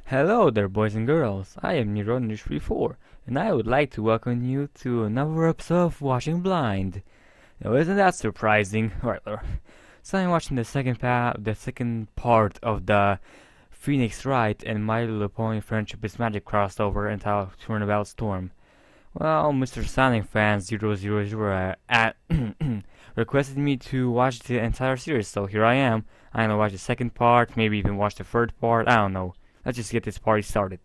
Hello there, boys and girls. I am Nero34, and I would like to welcome you to another episode of Watching Blind. Now, isn't that surprising? Alright, so I'm watching the second part of the Phoenix Wright and My Little Pony Friendship is Magic crossover entitled Tournabout Storm. Well, Mr. Sonic Fan 000 requested me to watch the entire series, so here I am. I'm gonna watch the second part, maybe even watch the third part, I don't know. Let's just get this party started.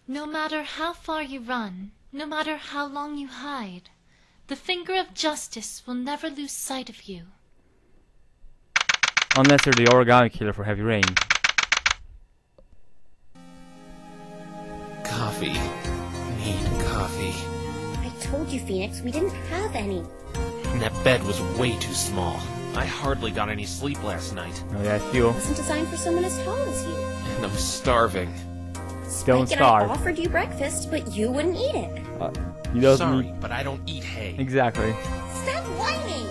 No matter how far you run, no matter how long you hide, the finger of justice will never lose sight of you. Unless you're the origami killer for Heavy Rain. Coffee. Need coffee. I told you, Phoenix, we didn't have any. And that bed was way too small. I hardly got any sleep last night. Oh yeah, I feel. It wasn't designed for someone as tall as you. And I'm starving. Don't Spike starve. and I offered you breakfast, but you wouldn't eat it. He doesn't Sorry, eat. but I don't eat hay. Exactly. Stop whining!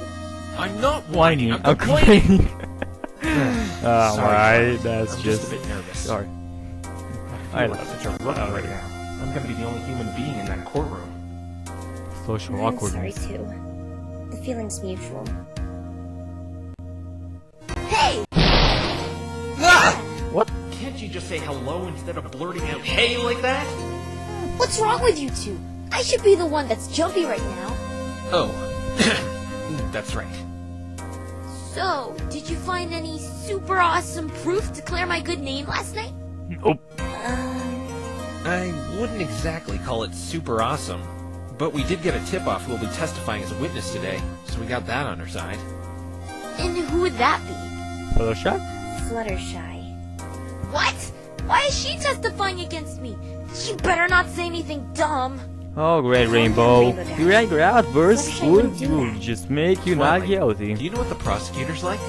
I'm not Whining. whining. I'm complaining. Sorry, Alright, that's I'm just. a bit nervous. Sorry. I feel like such a rookie right now. I'm gonna be the only human being in that courtroom. Social I'm awkwardness. sorry, too. The feeling's mutual. Hey! What? Can't you just say hello instead of blurting out hey like that? What's wrong with you two? I should be the one that's jumpy right now. Oh. That's right. So, did you find any super awesome proof to clear my good name last night? Nope. I wouldn't exactly call it super awesome, but we did get a tip-off who will be testifying as a witness today, so we got that on our side. And who would that be? Photoshop? Fluttershy. What? Why is she testifying against me? She better not say anything dumb. Oh, great, Rainbow. Your angry outbursts would just make you not Twilight, guilty. Do you know what the prosecutor's like?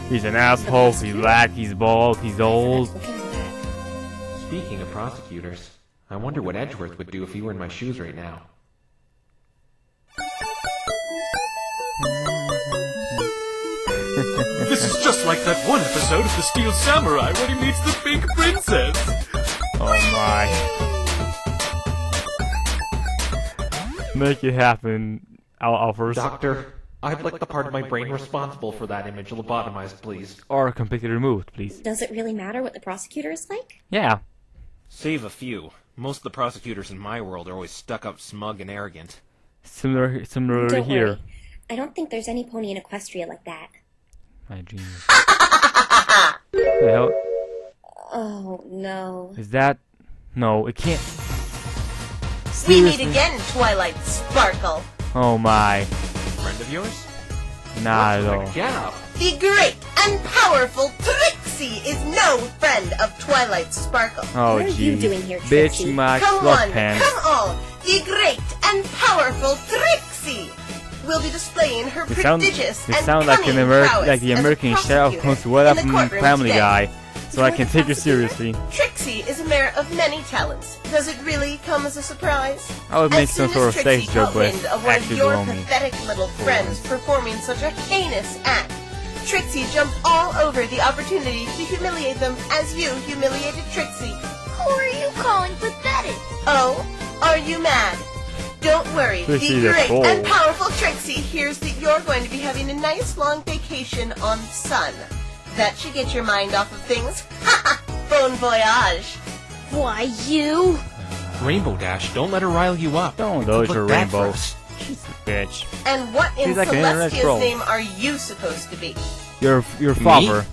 He's an asshole, he's black, he's bald, he's old. Speaking of prosecutors, I wonder what Edgeworth would do if he were in my shoes right now. This is just like that one episode of The Steel Samurai when he meets the pink princess! Oh my. Make it happen, Alphers. Doctor, I'd like the part of my brain responsible for that image lobotomized, please. Or completely removed, please. Does it really matter what the prosecutor is like? Yeah. Save a few. Most of the prosecutors in my world are always stuck-up, smug, and arrogant. Similar Don't here. worry. I don't think there's any pony in Equestria like that. My genius. The hell? Oh, no. Is that? No, it can't. We meet Seriously? again, Twilight Sparkle. Oh my. Friend of yours? Not at all. Yeah. The great and powerful Trixie is no friend of Twilight Sparkle. Oh What are you jeez. doing here, Bitch, Trixie? my Come on, sweatpants. come on. The great and powerful Trixie will be displaying her It sounds prodigious and like cunning the prowess as a American Sherlock prosecutor Holmes what up in the from courtroom Family today. Guy, so I For can the take you prosecutor, seriously. Trixie is a mare of many talents. Does it really come as a surprise? I would make As some soon sort as of Trixie sex joke, caught but wind of one of actually your below me. pathetic little friends once. performing such a heinous act, Trixie jumped all over the opportunity to humiliate them as you humiliated Trixie. Who are you calling pathetic? Oh, are you mad? Don't worry, Trixie the the great troll. and powerful Trixie hears that you're going to be having a nice long vacation on Sun. That should get your mind off of things. Ha ha! Bon voyage! Why, you? Rainbow Dash, don't let her rile you up. Don't Could dodge look her, bad for Rainbow. us. She's a bitch. And what in She's like an internet troll. Celestia's name are you supposed to be? Your father.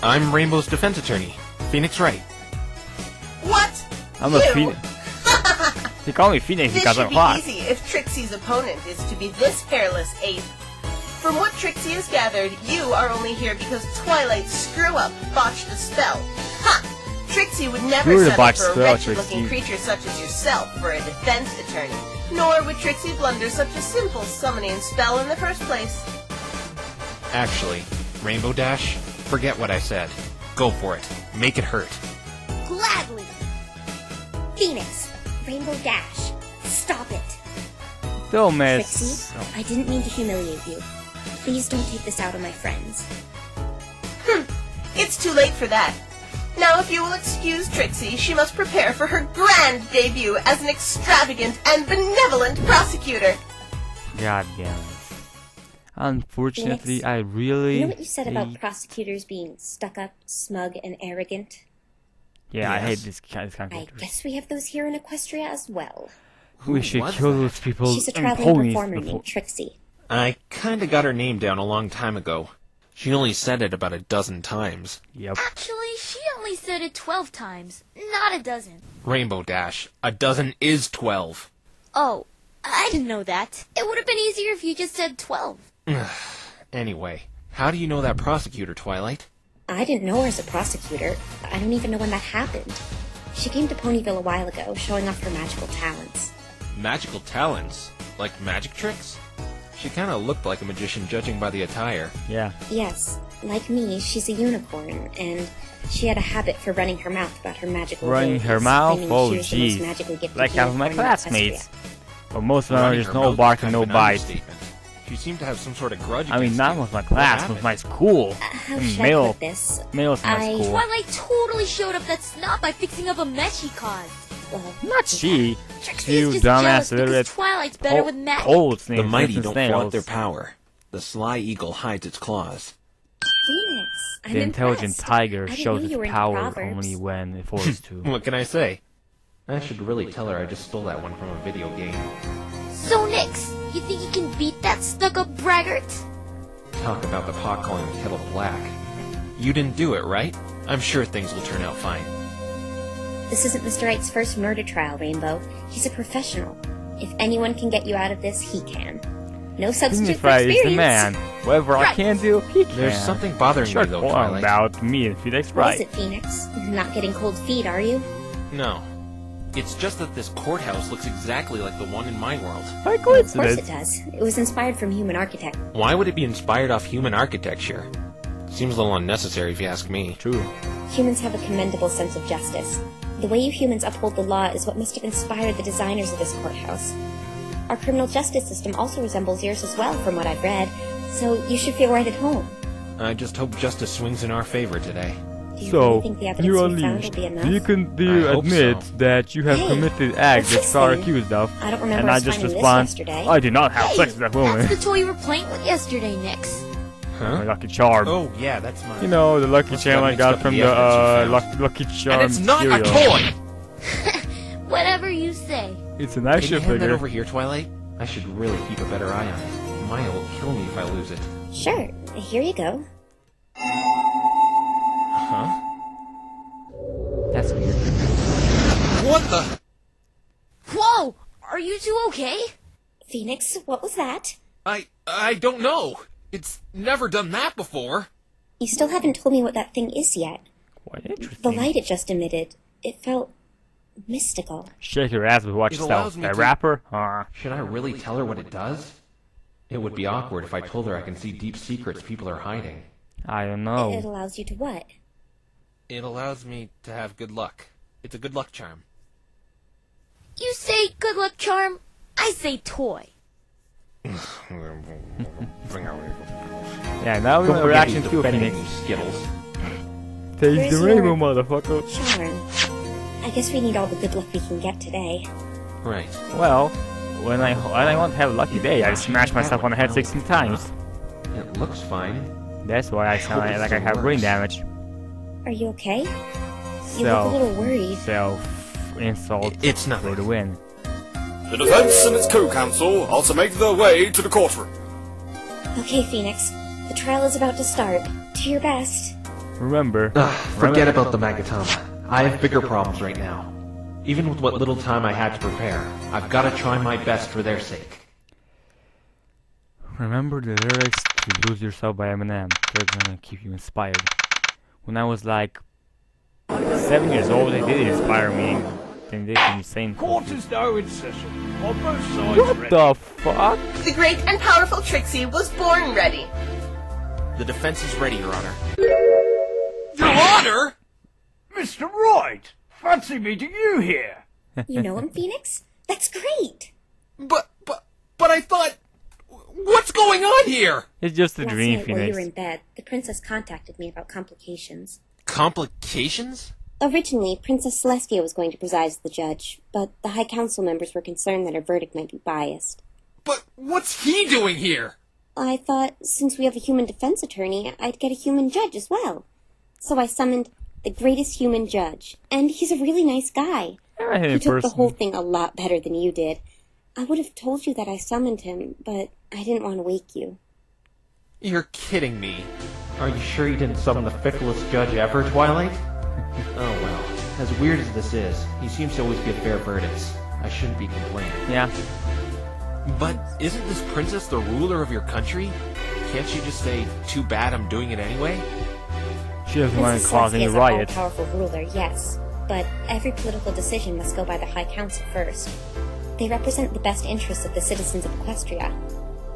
I'm Rainbow's defense attorney, Phoenix Wright. What? I'm you? a Phoenix. They call me Phoenix This because should I'm be hot. easy if Trixie's opponent is to be this hairless ape. From what Trixie has gathered, you are only here because Twilight's screw-up botched a spell. Ha! Trixie would never You're the settle botched for a spell, wretched-looking Trixie. creature such as yourself for a defense attorney. Nor would Trixie blunder such a simple summoning spell in the first place. Actually, Rainbow Dash, forget what I said. Go for it. Make it hurt. Gladly. Phoenix, Rainbow Dash, stop it. Don't mess. Trixie, I didn't mean to humiliate you. Please don't take this out on my friends. It's too late for that. Now, if you will excuse Trixie, she must prepare for her grand debut as an extravagant and benevolent prosecutor. God damn it. Unfortunately, Phoenix, I really... You know what you said about hate- prosecutors being stuck-up, smug, and arrogant? Yeah, I hate Yes. this kind of I characters. guess we have those here in Equestria as well. We should was kill that? those people She's a and traveling ponies performer before... named Trixie. I kinda got her name down a long time ago. She only said it about a dozen times. Yep. Actually, she only said it 12 times, not a dozen. Rainbow Dash, a dozen is 12. Oh, I didn't know that. It would have been easier if you just said 12. Anyway, how do you know that prosecutor, Twilight? I didn't know her as a prosecutor. I don't even know when that happened. She came to Ponyville a while ago, showing off her magical talents. Magical talents? Like magic tricks? She kinda looked like a magician judging by the attire. Yeah. Yes, like me, she's a unicorn, and she had a habit for running her mouth about her magical Running abilities, her mouth? claiming Oh, she was the most jeez. magically gifted Like half of my unicorn in classmates. Equestria. But most of them are Running just her no mouth bark is and kind no of an bite. understatement. She seemed to have some sort of grudge I mean, against not you. with my What class, happened? with my school. How should I Male. put this? Males in my school. Twilight totally showed up that snot by fixing up a mess she caused. Well, Not she. Trixie You is just dumbass jealous because illiterate Twilight's better with magic. cold snakes. The mighty and don't snails. flaunt their power. The sly eagle hides its claws. Phoenix, I'm The intelligent impressed. tiger I didn't shows know you its were into power Proverbs. only when it forced to. What can I say? I should really tell her I just stole that one from a video game. So, Nix, you think you can beat that stuck-up braggart? Talk about the pot calling the kettle black. You didn't do it, right? I'm sure things will turn out fine. This isn't Mr. Wright's first murder trial, Rainbow. He's a professional. If anyone can get you out of this, he can. No substitute for Signifies the experience. man. Whatever I Right. can do, he can. There's something bothering Sure, me though, go on Twilight. about me and Phoenix What Wright. is it, Phoenix? Not getting cold feet, are you? No. It's just that this courthouse looks exactly like the one in my world. By Of course it coincidence. does. It was inspired from human architect. Why would it be inspired off human architecture? Seems a little unnecessary if you ask me. True. Humans have a commendable sense of justice. The way you humans uphold the law is what must have inspired the designers of this courthouse. Our criminal justice system also resembles yours as well, from what I've read, so you should feel right at home. I just hope justice swings in our favor today. Do you So, really think the evidence you're we found will unleashed. be enough? Do you I hope admit so. that you have Hey, committed acts that what's you are this thing? accused of? I don't remember And I us just finding this respond, yesterday. I did not have sex with that woman. That's the toy you were playing with yesterday, Nix. My Huh? lucky charm. Oh, yeah, that's mine. You know, the lucky Must charm have I mixed got up from the the evidence you found. lucky charm And it's not cereal. a toy! Whatever you say. It's an Can action you hand that figure. over here, Twilight? I should really keep a better eye on it. Mine will kill me if I lose it. Sure, here you go. Huh? That's weird. What the? Whoa! Are you two okay? Phoenix, what was that? I don't know. It's never done that before. You still haven't told me what that thing is yet. Quite interesting. The light it just emitted, it felt mystical. Shake your ass with watch It yourself. allows me That to- rapper? Huh. Should I really tell her what it does? It would be awkward if I told her I can see deep secrets people are hiding. I don't It know. allows you to what? It allows me to have good luck. It's a good luck charm. You say good luck charm, I say toy. Yeah, now we know reaction to Phoenix. Skittles. Taste Where's the rainbow, your- motherfucker. Charm. I guess we need all the good luck we can get today. Right. Well, when I want to have a lucky day, I smash myself on the head 16 times. It looks fine. That's why I sound like I have brain damage. Are you okay? You look a little worried. Self-insult It's for nothing. the win. The defense and its co-counsel are to make their way to the courtroom. Okay, Phoenix. The trial is about to start. Do your best. Remember, Forget about the Magatama. I have bigger problems right now. Even with what little time I had to prepare, I've got to try my best for their sake. remember the lyrics to Lose Yourself by Eminem. They're gonna keep you inspired. When I was like 7 years old, they did inspire me. They did insane. Court is now in session. On both sides What ready. the fuck? The great and powerful Trixie was born ready. The defense is ready, Your Honor. Your Honor! Mr. Wright! Fancy meeting you here. You know him, Phoenix? That's great! But I thought... What's going on here? It's just a Last dream, night while you were in Phoenix. bed, the princess contacted me about complications. Complications? Originally, Princess Celestia was going to preside as the judge, but the High Council members were concerned that her verdict might be biased. But what's he doing here? I thought, since we have a human defense attorney, I'd get a human judge as well. So I summoned the greatest human judge, and he's a really nice guy. He took the whole thing a lot better than you did. I would have told you that I summoned him, but I didn't want to wake you. You're kidding me. Are you sure you didn't summon the ficklest judge ever, Twilight? Oh well. As weird as this is, he seems to always give fair verdicts. I shouldn't be complaining. Yeah. But isn't this princess the ruler of your country? Can't you just say, too bad I'm doing it anyway? She doesn't want to Princess cause any Celestia is a riots. all-powerful ruler, yes, but every political decision must go by the High Council first. They represent the best interests of the citizens of Equestria.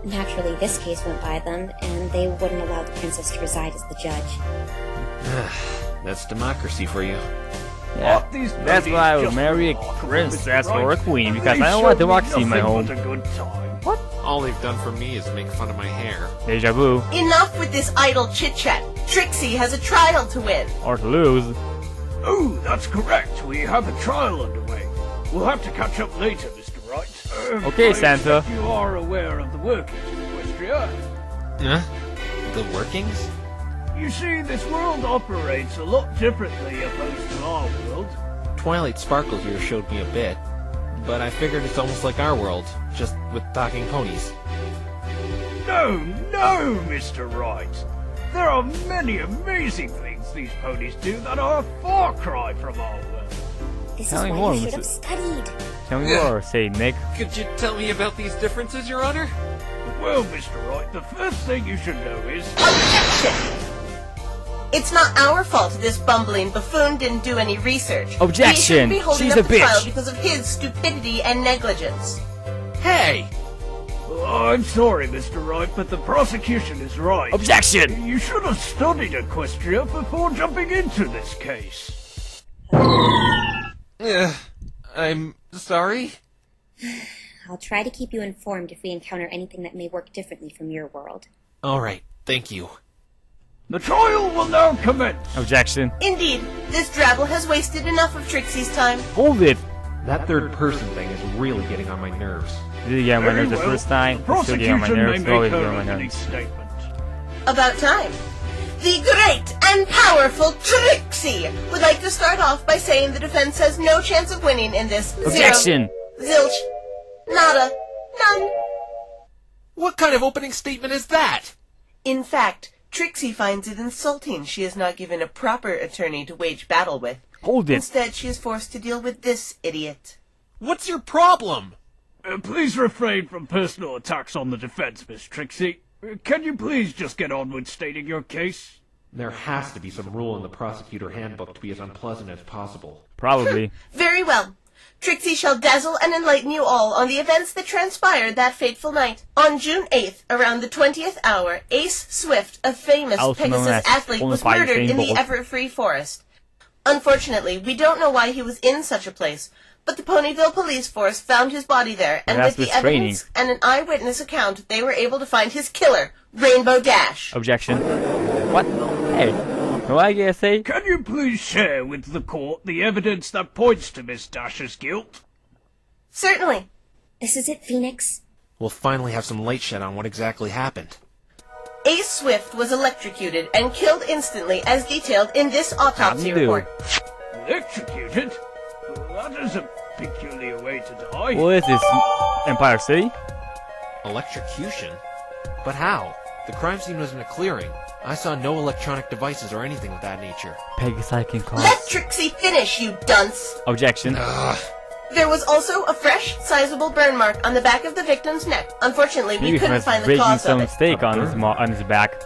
Naturally, this case went by them, and they wouldn't allow the princess to reside as the judge. That's democracy for you. Yeah. That's why I would marry a princess or a queen, because I don't want democracy in my home. What? All they've done for me is make fun of my hair. Deja vu. Enough with this idle chit-chat. Trixie has a trial to win. Or to lose. Oh, that's correct. We have a trial underway. We'll have to catch up later, Mr. Wright. Okay, I Santa. expect you are aware of the workings of Equestria. Huh? The workings? You see, this world operates a lot differently opposed to our world. Twilight Sparkle here showed me a bit, but I figured it's almost like our world, just with talking ponies. No, Mr. Wright. There are many amazing things these ponies do that are a far cry from our world. This Tell is me why more, you should Mr. have studied. Tell me more, say Nick. Could you tell me about these differences, Your Honor? Well, Mr. Wright, the first thing you should know is... Objection! It's not our fault this bumbling buffoon didn't do any research. Objection! We shouldn't be holding She's up a the trial bitch. because of his stupidity and negligence. Hey! I'm sorry, Mr. Wright, but the prosecution is right. Objection! You should have studied Equestria before jumping into this case. I'm sorry? I'll try to keep you informed if we encounter anything that may work differently from your world. Alright, thank you. The trial will now commence. Objection. Indeed, this drabble has wasted enough of Trixie's time. Hold it! That third person thing is really getting on my nerves. Did you get on my Very nerves the well. first time? The It's still getting on my prosecution may nerves. make Always her getting on my opening nerves. statement. About time. The great and powerful Trixie would like to start off by saying the defense has no chance of winning in this Objection! zilch, nada, none. What kind of opening statement is that? In fact, Trixie finds it insulting she is not given a proper attorney to wage battle with. Hold it! Instead, she is forced to deal with this idiot. What's your problem? Please refrain from personal attacks on the defense, Miss Trixie. Can you please just get on with stating your case? There has to be some rule in the prosecutor handbook to be as unpleasant as possible. Probably. Very well. Trixie shall dazzle and enlighten you all on the events that transpired that fateful night. On June 8th, around the 20th hour, Ace Swift, a famous Also known Pegasus as athlete, was Bonafide murdered in the Usain Bolt. Everfree Forest. Unfortunately, we don't know why he was in such a place, but the Ponyville police force found his body there, and That's with the with training. evidence and an eyewitness account, they were able to find his killer, Rainbow Dash. Objection. What? Hey, what I gotta say? Can you please share with the court the evidence that points to Miss Dash's guilt? Certainly. This is it, Phoenix. We'll finally have some light shed on what exactly happened. Ace Swift was electrocuted and killed instantly as detailed in this autopsy Howdy-do. report. Electrocuted? That is a peculiar way to die. What is this? Empire City? Electrocution? But how? The crime scene was in a clearing. I saw no electronic devices or anything of that nature. Pegasus can cause. Let Trixie finish, you dunce! Objection. Ugh. There was also a fresh, sizable burn mark on the back of the victim's neck. Unfortunately, we Maybe he couldn't was find the breaking cause of some it. steak on his back.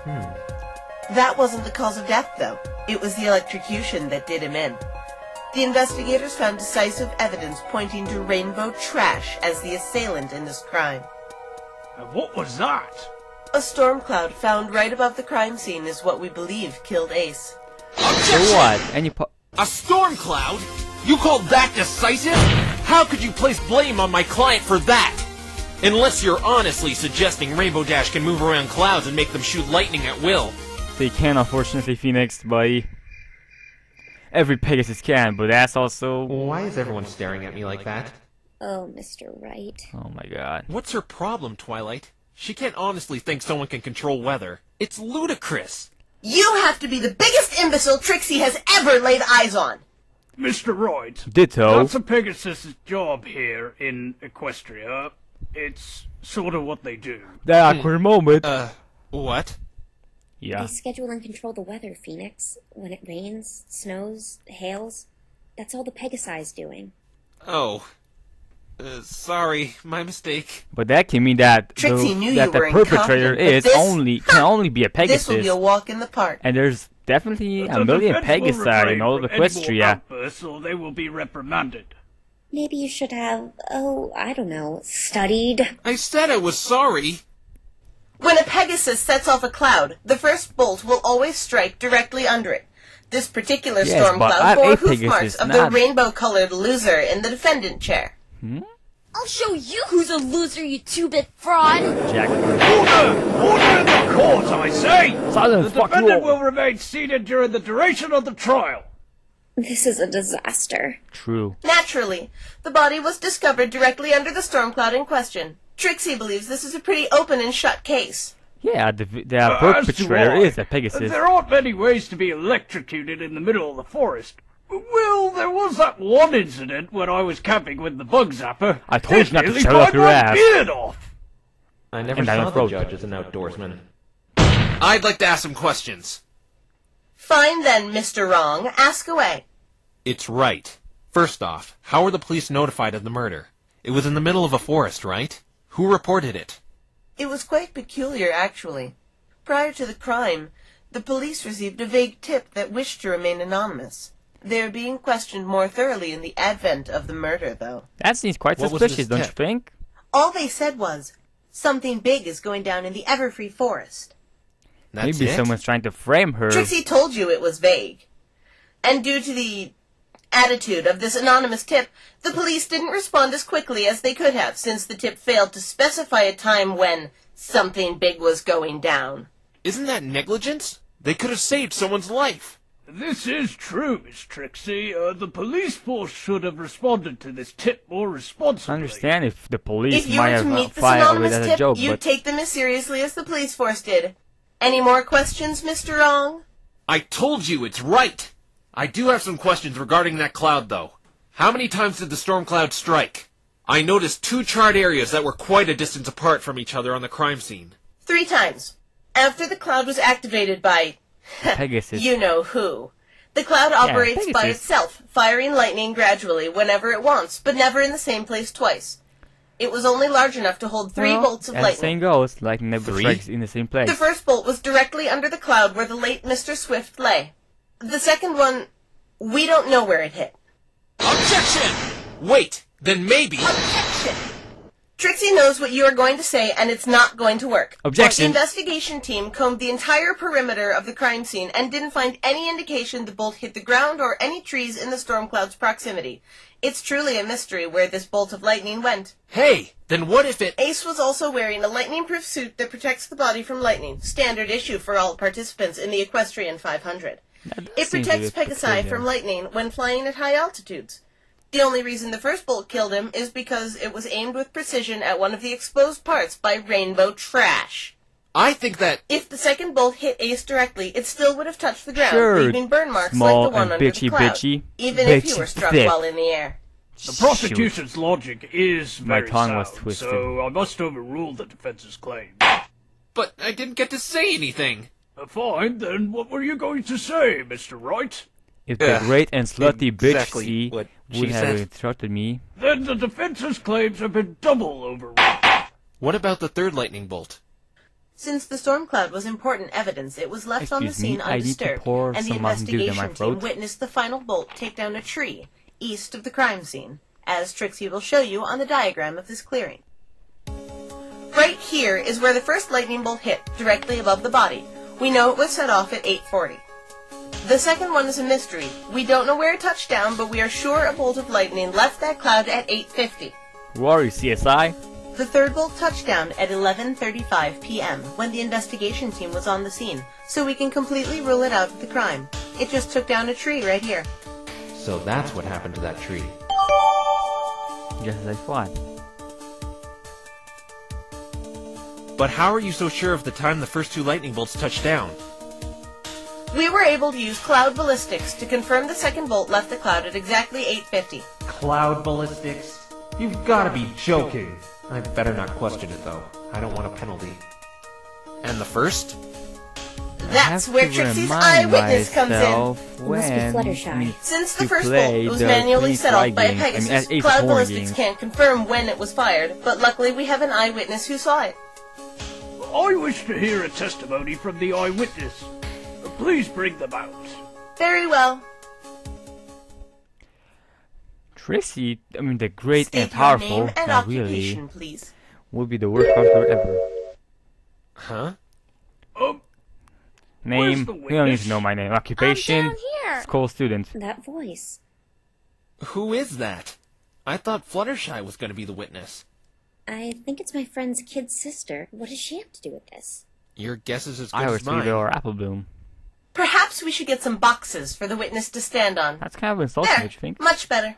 That wasn't the cause of death, though. It was the electrocution that did him in. The investigators found decisive evidence pointing to Rainbow Trash as the assailant in this crime. And what was that? A storm cloud found right above the crime scene is what we believe killed Ace. So what? A storm cloud? You called that decisive? How could you place blame on my client for that? Unless you're honestly suggesting Rainbow Dash can move around clouds and make them shoot lightning at will. They can, unfortunately, Phoenix, buddy. every Pegasus can, but that's also... Why is everyone staring at me like that? Oh, Mr. Wright. Oh my god. What's her problem, Twilight? She can't honestly think someone can control weather. It's ludicrous. You have to be the biggest imbecile Trixie has ever laid eyes on. Mr. Wright, Ditto. that's a Pegasus' job here in Equestria. It's sort of what they do. The awkward moment. What? Yeah. They schedule and control the weather, Phoenix. When it rains, snows, hails, that's all the Pegasi's doing. Oh. Sorry, my mistake. But that can mean that Trixie knew that you the were perpetrator incompetent, but can only be a This will be Pegasus. a walk in the park. And there's definitely The a million defense will Pegasi in all of refrain from any more Equestria. outbursts, or they will be reprimanded. Maybe you should have, I don't know, studied. I said I was sorry. When a Pegasus sets off a cloud, the first bolt will always strike directly under it. This particular Yes, storm but cloud I'm bore a hoof marks Pegasus, of the not- rainbow-colored loser in the defendant chair. I'll show you who's a loser, you two-bit fraud! Jack. Order in the court, I say! Silence, The fuck you defendant all. will remain seated during the duration of the trial. This is a disaster. True. Naturally, the body was discovered directly under the storm cloud in question. Trixie believes this is a pretty open and shut case. Yeah, the As do perpetrator I. is a Pegasus. There aren't many ways to be electrocuted in the middle of the forest. Well, there was that one incident when I was camping with the bug zapper. I told you It not to nearly shove up bite your my ass. beard off. I never And I'm saw the afraid. judge as an outdoorsman. I'd like to ask some questions. Fine then, Mr. Wrong. Ask away. It's right. First off, how were the police notified of the murder? It was in the middle of a forest, right? Who reported it? It was quite peculiar, actually. Prior to the crime, the police received a vague tip that wished to remain anonymous. They are being questioned more thoroughly in the advent of the murder, though. That seems quite What was suspicious, this don't you tip? think? All they said was, something big is going down in the Everfree Forest. That's Maybe it? someone's trying to frame her. Trixie told you it was vague. And due to the attitude of this anonymous tip, the police didn't respond as quickly as they could have, since the tip failed to specify a time when something big was going down. Isn't that negligence? They could have saved someone's life. This is true, Miss Trixie. The police force should have responded to this tip more responsibly. I understand if the police If you might were to have meet this filed it anonymous as a tip, joke, you'd but take them as seriously as the police force did. Any more questions, Mr. Wrong? I told you it's right. I do have some questions regarding that cloud, though. How many times did the storm cloud strike? I noticed 2 charred areas that were quite a distance apart from each other on the crime scene. 3 times. After the cloud was activated by... Pegasus. you know who. The cloud operates by Pegasus. itself, firing lightning gradually whenever it wants, but never in the same place twice. It was only large enough to hold 3 Well, bolts of as the saying lightning. goes, lightning never 3? strikes in the same place. The first bolt was directly under the cloud where the late Mr. Swift lay. The second one, we don't know where it hit. Objection! Wait, then maybe... Objection! Trixie knows what you are going to say, and it's not going to work. Objection. The investigation team combed the entire perimeter of the crime scene and didn't find any indication the bolt hit the ground or any trees in the storm cloud's proximity. It's truly a mystery where this bolt of lightning went. Hey, then what if it... Ace was also wearing a lightning-proof suit that protects the body from lightning, standard issue for all participants in the Equestrian 500. It seems a protects bit Pegasi peculiar. from lightning when flying at high altitudes. The only reason the first bolt killed him is because it was aimed with precision at one of the exposed parts by rainbow trash. I think that... If the second bolt hit Ace directly, it still would have touched the ground, Sure, leaving burn marks small like the one and under bitchy, the cloud, bitchy, even if he bitchy were struck thick. while in the air. The prosecution's logic is My very tongue sound, was twisted. so I must overrule the defense's claim. But I didn't get to say anything. Fine, then what were you going to say, Mr. Wright? If the great and slutty exactly bitch what would she have said. interrupted me. Then the defense's claims have been double overruled. What about the third lightning bolt? Since the storm cloud was important evidence, it was left on the Excuse me, scene I need to undisturbed, pour and the some Mountain Dew down my investigation team throat. witnessed the final bolt take down a tree east of the crime scene, as Trixie will show you on the diagram of this clearing. Right here is where the first lightning bolt hit, directly above the body. We know it was set off at 8:40. The second one is a mystery. We don't know where it touched down, but we are sure a bolt of lightning left that cloud at 8:50. Rory, CSI? The third bolt touched down at 11:35 p.m. when the investigation team was on the scene, so we can completely rule it out of the crime. It just took down a tree right here. So that's what happened to that tree. Just as I thought. But how are you so sure of the time the first 2 lightning bolts touched down? We were able to use cloud ballistics to confirm the second bolt left the cloud at exactly 8:50. Cloud ballistics? You've gotta be joking. I better not question it, though. I don't want a penalty. And the first? That's where Trixie's eyewitness comes in. It must be Fluttershy. Since the first bolt was manually set off by a Pegasus, cloud ballistics can't confirm when it was fired, but luckily we have an eyewitness who saw it. I wish to hear a testimony from the eyewitness. Please bring them out. Very well. Trixie, I mean the great State and powerful, your name and not occupation, really, please. would be the worst counselor ever. Huh? Name, the you don't need to know my name. Occupation, I'm down here. school student. That voice. Who is that? I thought Fluttershy was going to be the witness. I think it's my friend's kid sister. What does she have to do with this? Your guess is as good I as was mine. Tweedle or Apple Bloom. Perhaps we should get some boxes for the witness to stand on. That's kind of insulting, There, don't you think? much better.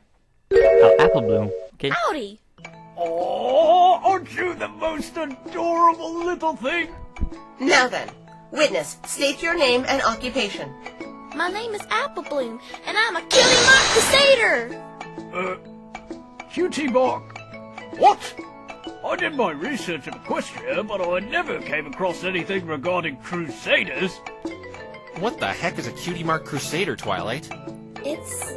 Oh, Apple Bloom. Okay. Howdy. Oh, aren't you the most adorable little thing? Now then, witness, state your name and occupation. My name is Apple Bloom, and I'm a Cutie Mark Crusader. Cutie Mark. What? I did my research at Equestria, but I never came across anything regarding Crusaders. What the heck is a Cutie Mark Crusader, Twilight? It's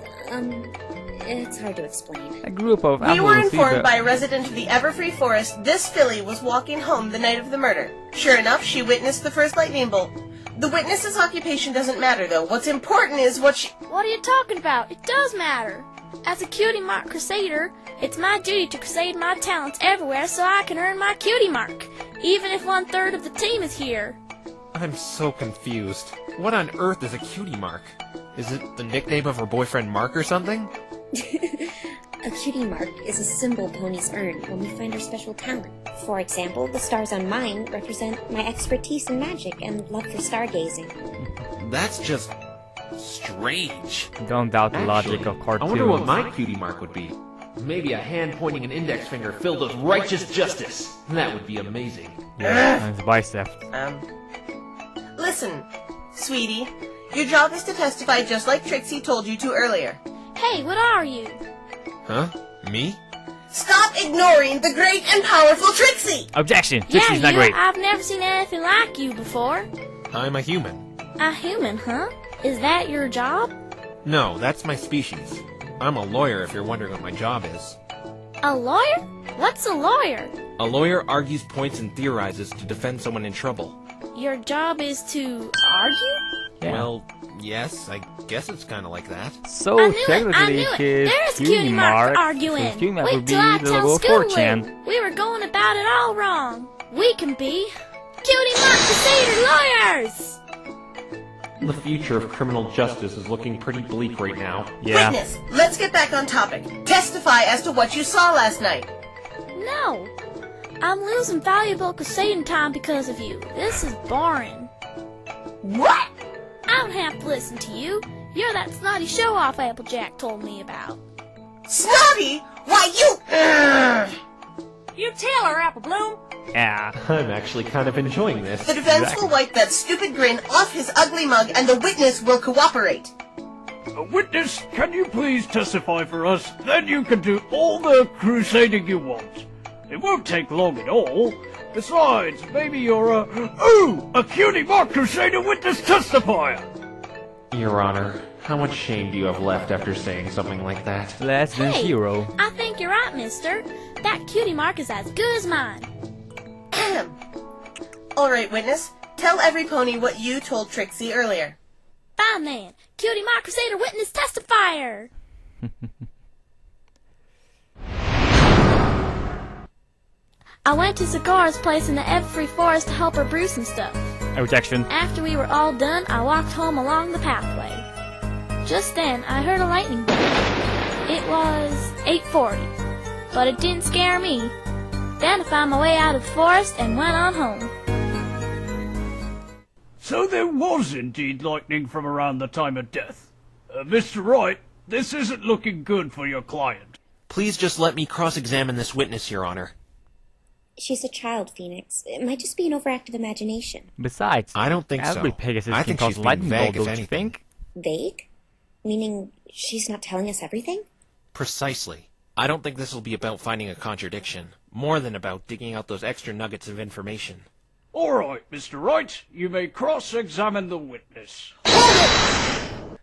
hard to explain. A group of We Apple were Bloom informed by a resident of the Everfree Forest this filly was walking home the night of the murder. Sure enough, she witnessed the first lightning bolt. The witness's occupation doesn't matter, though. What's important is what she... What are you talking about? It does matter. As a Cutie Mark Crusader, it's my duty to crusade my talents everywhere so I can earn my Cutie Mark, even if 1/3 of the team is here. I'm so confused. What on earth is a Cutie Mark? Is it the nickname of her boyfriend Mark or something? A cutie mark is a symbol ponies earn when we find our special talent. For example, the stars on mine represent my expertise in magic and love for stargazing. That's just... strange. Don't doubt the logic of I cartoons. wonder what my cutie mark would be. Maybe a hand pointing an index finger filled with righteous justice. That would be amazing. Yeah, it's bicep. Listen, sweetie, your job is to testify just like Trixie told you to earlier. Hey, what are you? Huh? Me? Stop ignoring the great and powerful Trixie! Objection! Trixie's not you. great. I've never seen anything like you before. I'm a human. A human, huh? Is that your job? No, that's my species. I'm a lawyer if you're wondering what my job is. A lawyer? What's a lawyer? A lawyer argues points and theorizes to defend someone in trouble. Your job is to argue? Yeah. Well, yes, I guess it's kind of like that. So I knew technically, it. his There's cutie mark for arguing. his cutie mark Wait would be till I the tell logo of school 4chan. we were going about it all wrong. We can be Cutie Mark Crusader lawyers. The future of criminal justice is looking pretty bleak right now. Yeah. Witness, let's get back on topic. Testify as to what you saw last night. No, I'm losing valuable crusading time because of you. This is boring. What? I don't have to listen to you. You're that snotty show-off Applejack told me about. Snotty? Why, you... You tell her, Apple Bloom. Yeah. I'm actually kind of enjoying this. The defense will wipe that stupid grin off his ugly mug and the witness will cooperate. Witness, can you please testify for us? Then you can do all the crusading you want. It won't take long at all. Besides, maybe you're a Cutie Mark Crusader witness testifier. Your Honor, how much shame do you have left after saying something like that? Less than Hey, 0. I think you're right, mister. That cutie mark is as good as mine. All right, witness. Tell every pony what you told Trixie earlier. Fine then. Cutie Mark Crusader witness testifier. I went to Sagara's place in the Everfree Forest to help her brew some stuff. Objection. After we were all done, I walked home along the pathway. Just then, I heard a lightning bolt. It was 8:40, but it didn't scare me. Then I found my way out of the forest and went on home. So there was indeed lightning from around the time of death. Mr. Wright, This isn't looking good for your client. Please just let me cross-examine this witness, Your Honor. She's a child, Phoenix. It might just be an overactive imagination. Besides, I don't think so. every Pegasus I can think cause she's being lightning bolt, vague, if don't you anything. think? Vague? Meaning she's not telling us everything? Precisely. I don't think this will be about finding a contradiction, more than about digging out those extra nuggets of information. All right, Mr. Wright, you may cross-examine the witness.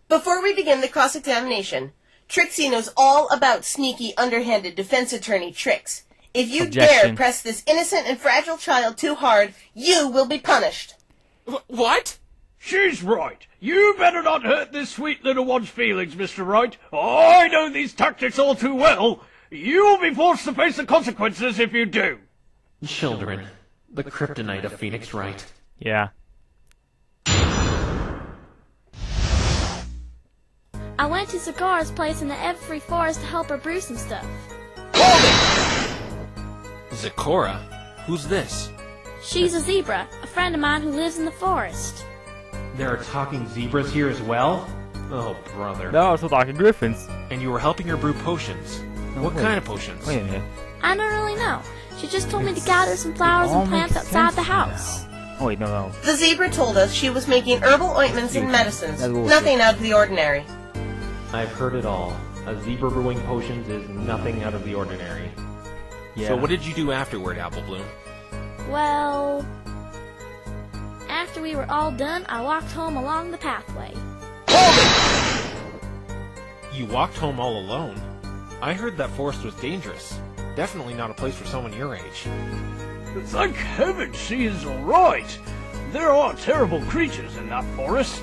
Before we begin the cross-examination, Trixie knows all about sneaky, underhanded defense attorney tricks. If you Objection. dare press this innocent and fragile child too hard, you will be punished. What? She's right. You better not hurt this sweet little one's feelings, Mr. Wright. I know these tactics all too well. You'll be forced to face the consequences if you do. Children, the kryptonite of Phoenix Wright. Yeah. I went to Sakura's place in the every forest to help her brew some stuff. Zakora? Who's this? She's a zebra, a friend of mine who lives in the forest. There are talking zebras here as well? Oh, brother. There are also talking griffins. And you were helping her brew potions. What kind of potions? Wait a minute. I don't really know. She just told me to gather some flowers all and plants makes outside sense the house. now. Oh wait, no. The zebra told us she was making herbal ointments and medicines. That's bullshit. Nothing out of the ordinary. I've heard it all. A zebra brewing potions is nothing out of the ordinary. Yeah. So what did you do afterward, Applebloom? Well, after we were all done, I walked home along the pathway. You walked home all alone? I heard that forest was dangerous. Definitely not a place for someone your age. Thank heaven she is all right. There are terrible creatures in that forest.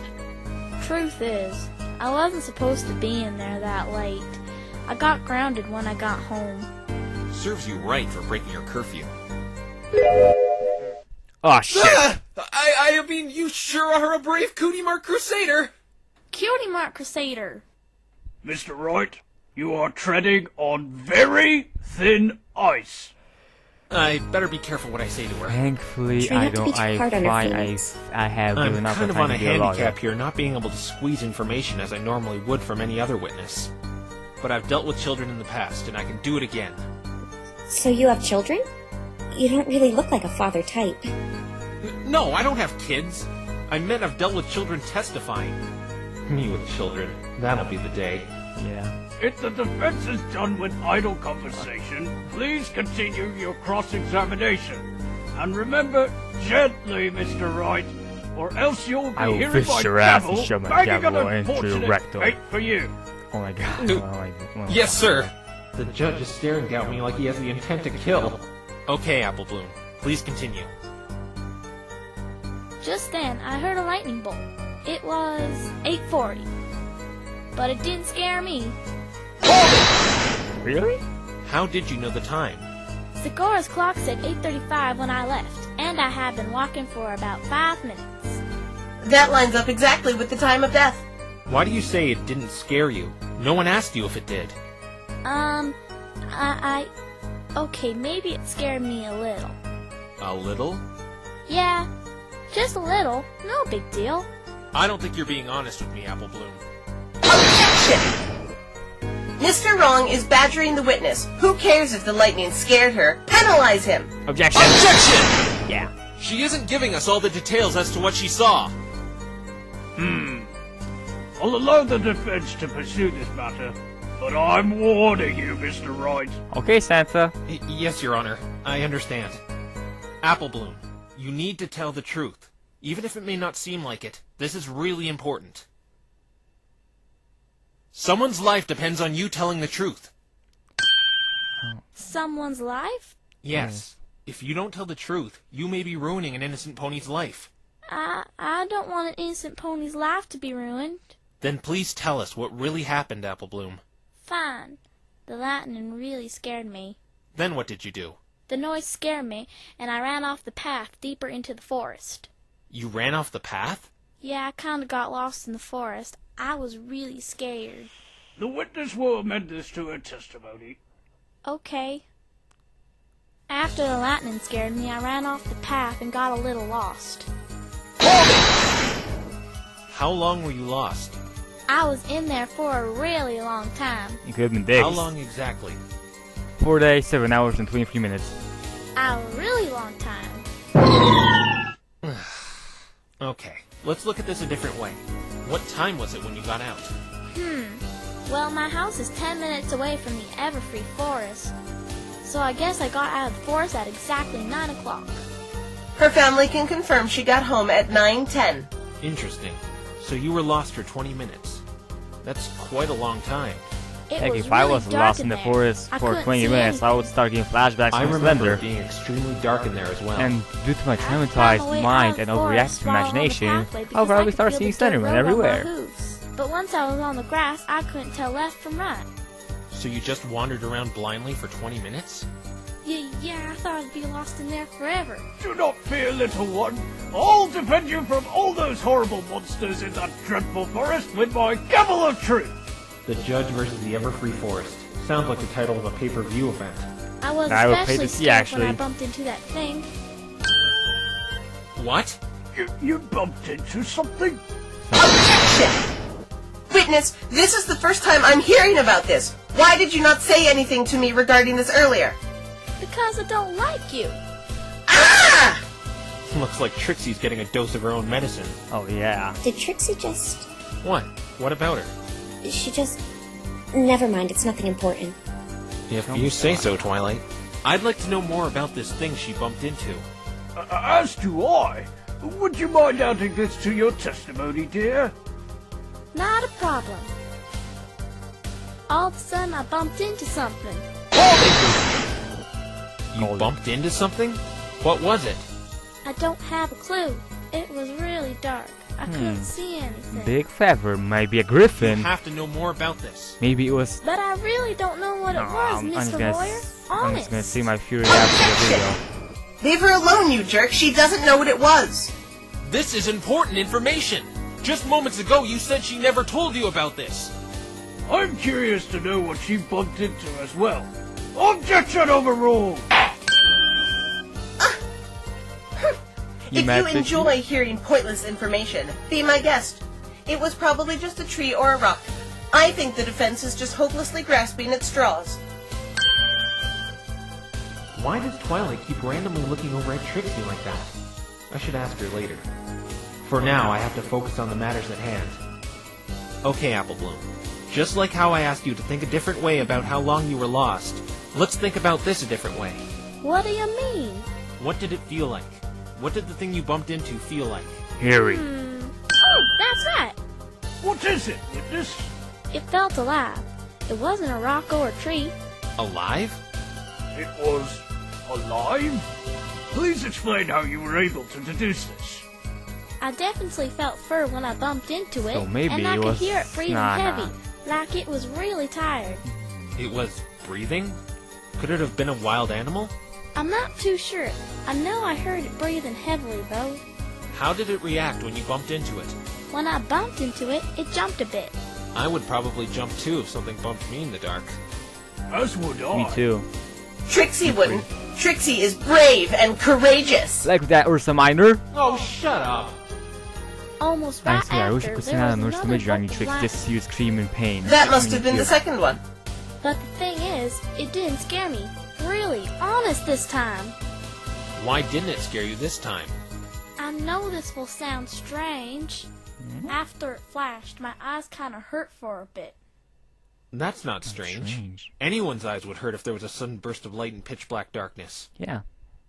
Truth is, I wasn't supposed to be in there that late. I got grounded when I got home. Serves you right for breaking your curfew. Oh shit. I mean, you sure are a brave Cootie Mark Crusader! Cutie Mark Crusader. Mr. Wright, you are treading on very thin ice. I better be careful what I say to her. Thankfully, Try I not to be don't. too hard on her, I have I'm given up kind on of on trying a to be a lawyer. handicap here, not being able to squeeze information as I normally would from any other witness. But I've dealt with children in the past, and I can do it again. So you have children? You don't really look like a father type. No, I don't have kids. I meant I've dealt with children testifying. Me with children. That'll be the day. Yeah. If the defense is done with idle conversation, please continue your cross-examination. And remember, gently, Mr. Wright, or else you'll be I will hearing fist my your ass and gavel shove my banging gavel an into your unfortunate rectum. fate for you. Oh my god. Oh my god. Yes, sir. The judge is staring down at me like he has the intent to kill. Okay, Applebloom. Please continue. Just then, I heard a lightning bolt. It was 8:40. But it didn't scare me. Really? How did you know the time? Sakura's clock said 8:35 when I left, and I had been walking for about 5 minutes. That lines up exactly with the time of death. Why do you say it didn't scare you? No one asked you if it did. Okay, maybe it scared me a little. A little? Yeah, just a little. No big deal. I don't think you're being honest with me, Applebloom. Objection! Mr. Wrong is badgering the witness. Who cares if the lightning scared her? Penalize him! Objection. Objection! Yeah. She isn't giving us all the details as to what she saw. I'll allow the defense to pursue this matter, but I'm warning you, Mr. Wright. Okay, Santa. Yes, Your Honor. I understand. Applebloom, you need to tell the truth. Even if it may not seem like it, this is really important. Someone's life depends on you telling the truth. Someone's life? Yes. If you don't tell the truth, you may be ruining an innocent pony's life. I don't want an innocent pony's life to be ruined. Then please tell us what really happened, Applebloom. Fine. The lightning really scared me. Then what did you do? The noise scared me, and I ran off the path deeper into the forest. You ran off the path? Yeah, I kinda got lost in the forest. I was really scared. The witness will amend this to her testimony. Okay. After the lightning scared me, I ran off the path and got a little lost. How long were you lost? I was in there for a really long time. It could have been days. How long exactly? 4 days, 7 hours, and 23 minutes. A really long time. Okay, let's look at this a different way. What time was it when you got out? Well, my house is 10 minutes away from the Everfree Forest. So I guess I got out of the forest at exactly 9 o'clock. Her family can confirm she got home at 9:10. Interesting. So you were lost for 20 minutes. That's quite a long time. It Heck, was if I really was dark lost in the there. forest I for couldn't 20 see minutes, I would anything. start getting flashbacks I from remember Slender. it being extremely dark in there as well. And due to my I found my traumatized way out mind of and the forest overreactive while on the imagination, pathway I'll because I probably could start feel seeing the dirt Slenderman road on my everywhere. hooves. But once I was on the grass, I couldn't tell left from right. So you just wandered around blindly for 20 minutes? Yeah, I thought I'd be lost in there forever. Do not fear, little one. I'll defend you from all those horrible monsters in that dreadful forest with my gavel of truth. The Judge versus the Everfree Forest. Sounds like the title of a pay-per-view event. I was I would pay especially to see, scared when I actually. bumped into that thing. What? You bumped into something? Objection! Witness, this is the first time I'm hearing about this. Why did you not say anything to me regarding this earlier? Because I don't like you. Ah! Looks like Trixie's getting a dose of her own medicine. Oh yeah. Did Trixie just... What? What about her? She just... Never mind, it's nothing important. If you say so, Twilight. I'd like to know more about this thing she bumped into. As do I. Would you mind adding this to your testimony, dear? Not a problem. All of a sudden, I bumped into something. You bumped into something? What was it? I don't have a clue. It was really dark. I couldn't see anything. Big feather, maybe a griffin. You have to know more about this. Maybe it was... But I really don't know what it was, Mr. Lawyer. I'm just gonna Honest. see my fury after the video. Leave her alone, you jerk. She doesn't know what it was. This is important information. Just moments ago, you said she never told you about this. I'm curious to know what she bumped into as well. Objection overruled! If mad, you Trixie? enjoy hearing pointless information, be my guest. It was probably just a tree or a rock. I think the defense is just hopelessly grasping at straws. Why does Twilight keep randomly looking over at Trixie like that? I should ask her later. For now, I have to focus on the matters at hand. Okay, Apple Bloom. Just like how I asked you to think a different way about how long you were lost, let's think about this a different way. What do you mean? What did it feel like? What did the thing you bumped into feel like? Harry. Oh, that's right. What is it, Witness? It felt alive. It wasn't a rock or a tree. Alive? It was alive? Please explain how you were able to deduce this. I definitely felt fur when I bumped into it, So maybe and I it could was- hear it breathing nah. heavy, like it was really tired. It was breathing? Could it have been a wild animal? I'm not too sure. I know I heard it breathing heavily, though. How did it react when you bumped into it? When I bumped into it, it jumped a bit. I would probably jump too if something bumped me in the dark. As would I. Me too. Trixie wouldn't. Trixie is brave and courageous. Like that Ursa Minor? Oh, shut up! Almost right Actually, I wish I after, could see there how was an Ursa another Major on you bunch of Trixie light. just to see you scream in pain. That I must mean, have been the here. second one. But the thing is, it didn't scare me. Really, honest this time. Why didn't it scare you this time? I know this will sound strange. After it flashed, my eyes kind of hurt for a bit. That's not strange. Anyone's eyes would hurt if there was a sudden burst of light in pitch black darkness. Yeah.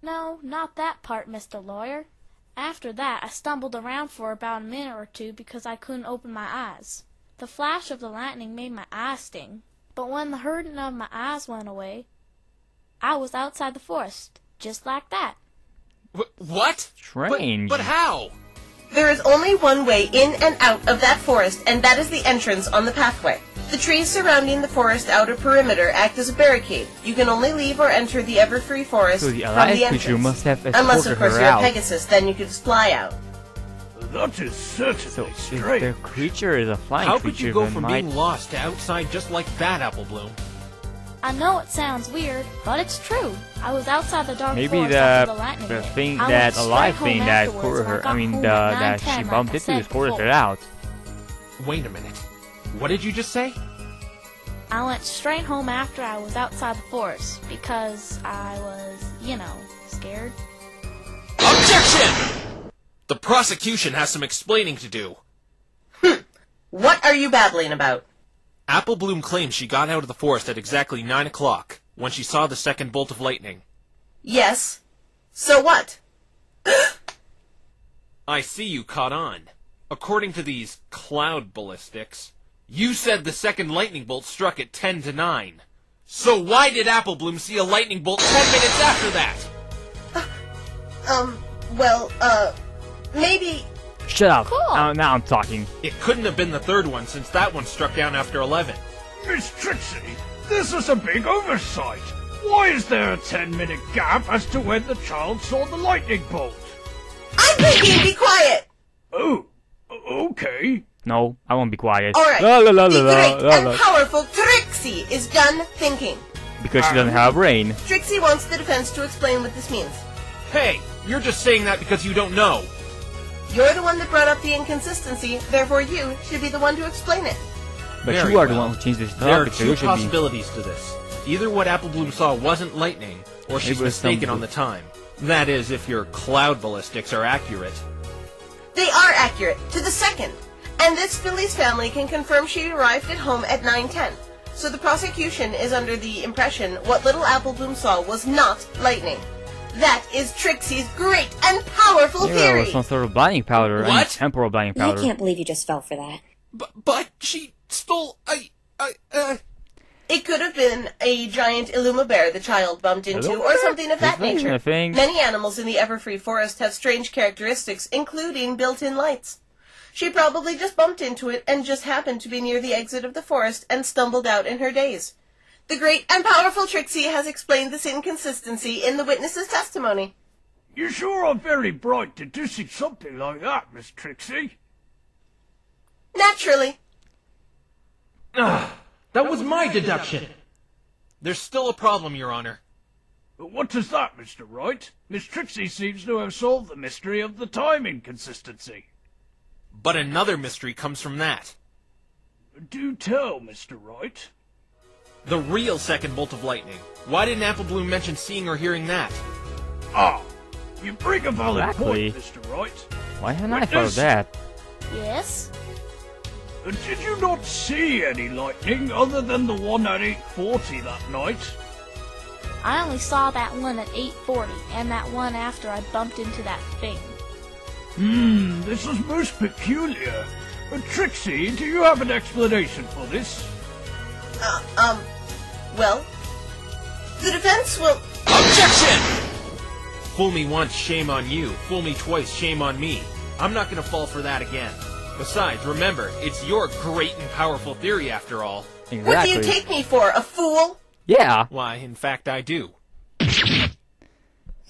No, not that part, Mr. Lawyer. After that, I stumbled around for about a minute or two because I couldn't open my eyes. The flash of the lightning made my eyes sting, but when the hurting of my eyes went away, I was outside the forest, just like that. What? Strange. But how? There is only one way in and out of that forest, and that is the entrance on the pathway. The trees surrounding the forest outer perimeter act as a barricade. You can only leave or enter the Everfree Forest So the from alive the creature entrance. must have Unless, escorted of course, her you're a out. Pegasus, then you can just fly out. That is certainly So if strange. the creature is a flying How creature, could you go then from might... being lost to outside just like that, Apple Bloom? I know it sounds weird, but it's true. I was outside the dark Maybe forest after the the lightning the hit. thing I that went alive straight thing home that afterwards escorted when I her. got I mean, home the at that she 9:10 bumped like I into said escorted before. her out. Wait a minute. What did you just say? I went straight home after I was outside the forest because I was, scared. Objection! The prosecution has some explaining to do. What are you babbling about? Apple Bloom claims she got out of the forest at exactly 9 o'clock, when she saw the second bolt of lightning. Yes. So what? I see you caught on. According to these cloud ballistics, you said the second lightning bolt struck at 10 to 9. So why did Apple Bloom see a lightning bolt 10 minutes after that? Maybe... Shut up. Cool. Now I'm talking. It couldn't have been the third one, since that one struck down after 11. Miss Trixie, this is a big oversight. Why is there a 10-minute gap as to when the child saw the lightning bolt? I'm thinking, be quiet! Oh, okay. No, I won't be quiet. Alright, La, la, la, the la, great la, and la. powerful Trixie is done thinking. Because she doesn't have a brain. Trixie wants the defense to explain what this means. Hey, you're just saying that because you don't know. You're the one that brought up the inconsistency, therefore you should be the one to explain it. But Very you are the well. one who changed this There are topic, so two you should be... possibilities to this. Either what Apple Bloom saw wasn't lightning, or she's was mistaken some- on the time. That is, if your cloud ballistics are accurate. They are accurate, to the second. And this Philly's family can confirm she arrived at home at 9:10. So the prosecution is under the impression what little Apple Bloom saw was not lightning. That is Trixie's great and powerful Yeah, theory. or some sort of blinding powder. I mean, What? temporal blinding I powder. can't believe you just fell for that. But she stole It could have been a giant Illuma bear the child bumped into, Illuma or bear? something of that Is that even nature. a thing? Many animals in the Everfree Forest have strange characteristics, including built-in lights. She probably just bumped into it and just happened to be near the exit of the forest and stumbled out in her daze. The great and powerful Trixie has explained this inconsistency in the witness's testimony. You sure are very bright deducing something like that, Miss Trixie. Naturally. That was my deduction. There's still a problem, Your Honor. What is that, Mr. Wright? Miss Trixie seems to have solved the mystery of the time inconsistency. But another mystery comes from that. Do tell, Mr. Wright. The real second bolt of lightning. Why didn't Apple Bloom mention seeing or hearing that? Ah, you bring a valid Exactly. point, Mr. Wright. Why haven't I thought of Witness? that? Yes? Did you not see any lightning other than the one at 8:40 that night? I only saw that one at 8:40 and that one after I bumped into that thing. This is most peculiar. Trixie, do you have an explanation for this? Well, the defense will... Objection! Fool me once, shame on you. Fool me twice, shame on me. I'm not gonna fall for that again. Besides, remember, it's your great and powerful theory after all. Exactly. What do you take me for, a fool? Yeah. Why, in fact, I do.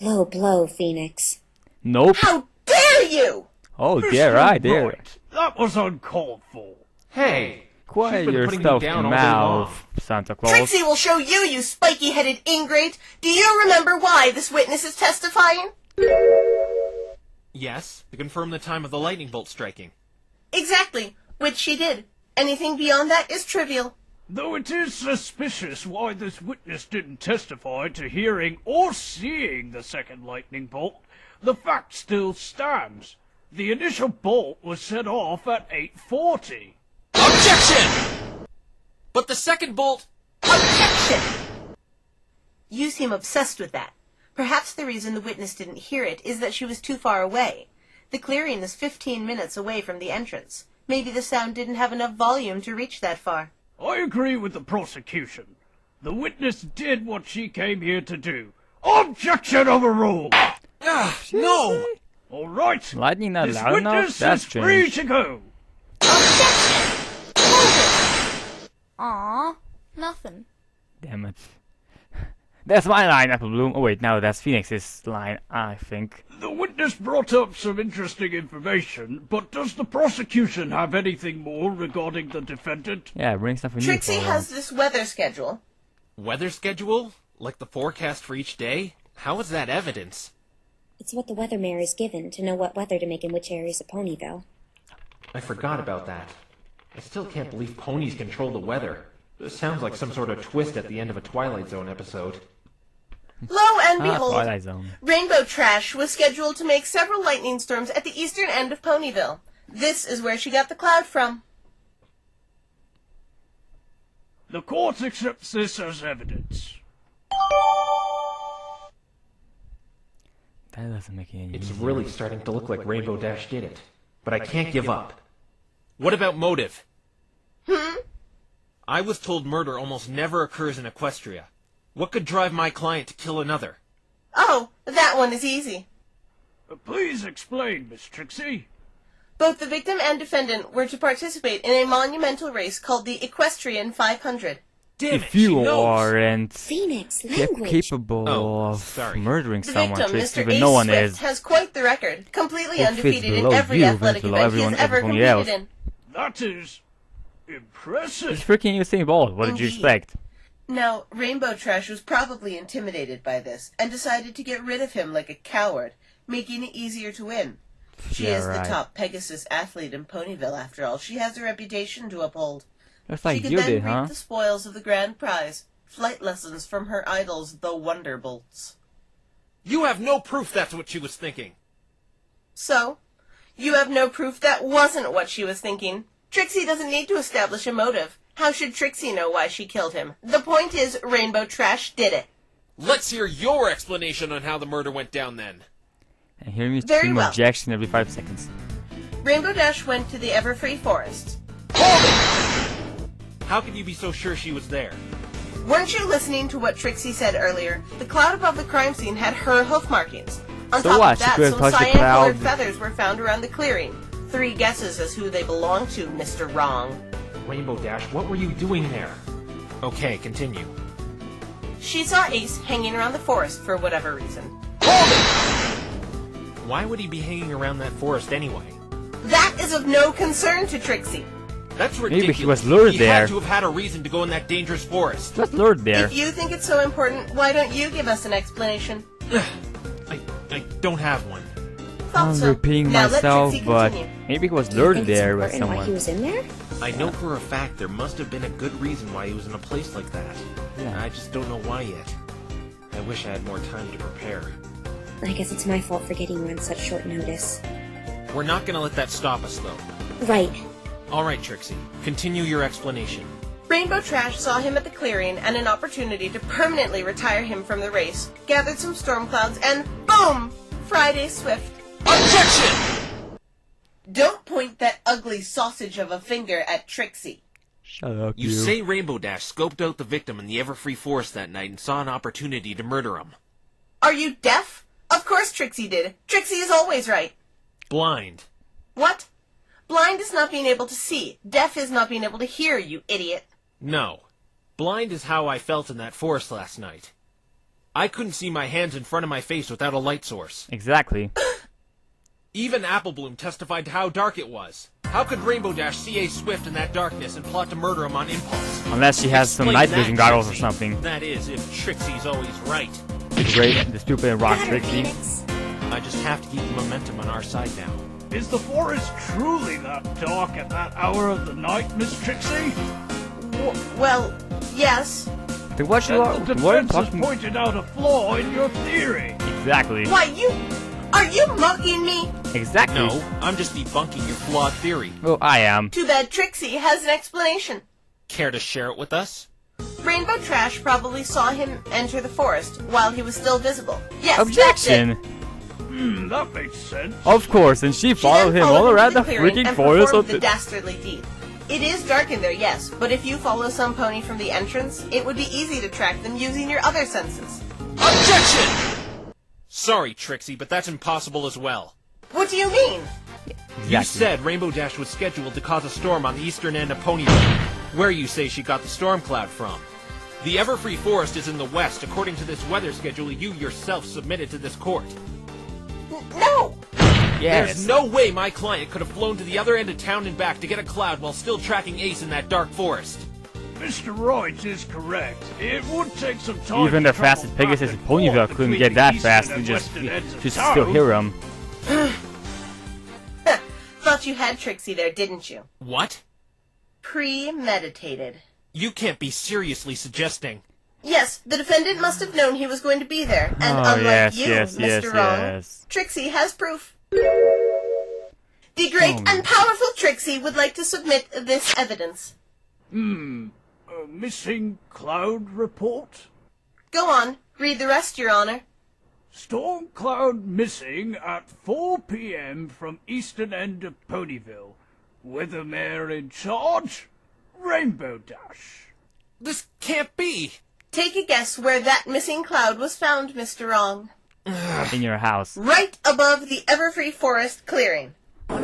Low blow, Phoenix. Nope. How dare you! Oh, Mr. there, right there. Wright, that was uncalled for. Hey! Quiet She's been your putting me stuffed down all day long. mouth, Santa Claus. Trixie will show you, you spiky-headed ingrate. Do you remember why this witness is testifying? Yes, to confirm the time of the lightning bolt striking. Exactly, which she did. Anything beyond that is trivial. Though it is suspicious why this witness didn't testify to hearing or seeing the second lightning bolt, the fact still stands. The initial bolt was set off at 8:40. Objection! But the second bolt... Objection! You seem obsessed with that. Perhaps the reason the witness didn't hear it is that she was too far away. The clearing is 15 minutes away from the entrance. Maybe the sound didn't have enough volume to reach that far. I agree with the prosecution. The witness did what she came here to do. Objection overruled! No! All right. Lightning not This loud enough? witness That's is free strange. to go. Aw, nothing. Damn it. That's my line, Apple Bloom. Oh wait, no, that's Phoenix's line, I think. The witness brought up some interesting information, but does the prosecution have anything more regarding the defendant? Yeah, bring stuff we need Trixie for has this weather schedule. Weather schedule? Like the forecast for each day? How is that evidence? It's what the weather mare is given to know what weather to make in which areas of Ponyville. I forgot about that. I still can't believe ponies control the weather. This sounds like some sort of twist at the end of a Twilight Zone episode. Lo and behold, Twilight Zone. Rainbow Trash was scheduled to make several lightning storms at the eastern end of Ponyville. This is where she got the cloud from. The court accepts this as evidence. That doesn't make any It's sense. really starting to look like Rainbow Dash did it. But I can't give up. What about motive? I was told murder almost never occurs in Equestria. What could drive my client to kill another? Oh, that one is easy. Please explain, Miss Trixie. Both the victim and defendant were to participate in a monumental race called the Equestrian 500. Damn If it, she you knows. aren't Phoenix, language. capable of sorry. murdering The someone, victim, Trixie, Mr. but Ace no one Swift, is. has quite the record, completely Who fits undefeated in below every you, athletic below event he everyone- has ever everyone competed else? in. That is impressive. It's freaking Usain Bolt. What did you Indeed. expect? Now, Rainbow Trash was probably intimidated by this, and decided to get rid of him like a coward, making it easier to win. She Yeah, is right. the top Pegasus athlete in Ponyville, after all. She has a reputation to uphold. Just She like could you then did, reap huh? the spoils of the grand prize, flight lessons from her idols, the Wonderbolts. You have no proof that's what she was thinking. So, you have no proof that wasn't what she was thinking. Trixie doesn't need to establish a motive. How should Trixie know why she killed him? The point is, Rainbow Trash did it. Let's hear your explanation on how the murder went down then. And hear me Very scream well. objection every 5 seconds. Rainbow Dash went to the Everfree Forest. How could you be so sure she was there? Weren't you listening to what Trixie said earlier? The cloud above the crime scene had her hoof markings. On So top what? of She that, couldn't some touch the cyan-colored cloud? feathers were found around the clearing. 3 guesses as who they belong to, Mr. Wrong. Rainbow Dash, what were you doing there? Okay, continue. She saw Ace hanging around the forest for whatever reason. Why would he be hanging around that forest anyway? That is of no concern to Trixie. That's Maybe ridiculous. he was lured he there. had to have had a reason to go in that dangerous forest. Just lured there. If you think it's so important, why don't you give us an explanation? I don't have one. Thought I'm so. repeating Now let myself, Trixie but continue. maybe he was Do you lured think it's there by important why he someone. was in there? I know for a fact there must have been a good reason why he was in a place like that. Yeah. I just don't know why yet. I wish I had more time to prepare. I guess it's my fault for getting you on such short notice. We're not gonna let that stop us, though. Right. Alright, Trixie. Continue your explanation. Rainbow Trash saw him at the clearing and an opportunity to permanently retire him from the race, gathered some storm clouds, and boom! Friday Swift. OBJECTION! Don't point that ugly sausage of a finger at Trixie. Shut up, You say Rainbow Dash scoped out the victim in the Everfree Forest that night and saw an opportunity to murder him. Are you deaf? Of course Trixie did. Trixie is always right. Blind. What? Blind is not being able to see. Deaf is not being able to hear, you idiot. No. Blind is how I felt in that forest last night. I couldn't see my hands in front of my face without a light source. Exactly. Even Applebloom testified to how dark it was. How could Rainbow Dash see Ace Swift in that darkness and plot to murder him on impulse? Unless she has some Explain night that, vision goggles or Trixie. something. That is, if Trixie's always right. Great, the stupid rock Got her, Trixie. Phoenix. I just have to keep the momentum on our side now. Is the forest truly that dark at that hour of the night, Miss Trixie? Well, yes. Then what you are? And the What are you defense has talking? pointed out a flaw in your theory. Exactly. Why, are you mocking me? Exactly. No, I'm just debunking your flawed theory. Well, I am. Too bad Trixie has an explanation. Care to share it with us? Rainbow Trash probably saw him enter the forest while he was still visible. Yes, Objection. That makes sense. Of course, and she She followed then him all him around to the clearing freaking and forest. performed Of the the... dastardly deed. It is dark in there, yes, but if you follow some pony from the entrance, it would be easy to track them using your other senses. OBJECTION! Sorry, Trixie, but that's impossible as well. What do you mean? Exactly. You said Rainbow Dash was scheduled to cause a storm on the eastern end of Ponyville, where you say she got the storm cloud from. The Everfree Forest is in the west, according to this weather schedule you yourself submitted to this court. No! Yes. There's no way my client could have flown to the other end of town and back to get a cloud while still tracking Ace in that dark forest. Mr. Wright is correct. It would take some time. Even to the travel fastest back Pegasus in and forth Ponyville couldn't between get the that eastern fast and and just western ends of still town. hear him. Thought you had Trixie there, didn't you? What? Premeditated. You can't be seriously suggesting. Yes, the defendant must have known he was going to be there, and unlike you, Mr. Wrong, Trixie has proof. The great and powerful Trixie would like to submit this evidence. A missing cloud report? Go on, read the rest, Your Honor. Storm cloud missing at 4 p.m. from eastern end of Ponyville. Weathermare in charge? Rainbow Dash. This can't be! Take a guess where that missing cloud was found, Mr. Wrong. In your house. Right above the Everfree Forest clearing. Hey,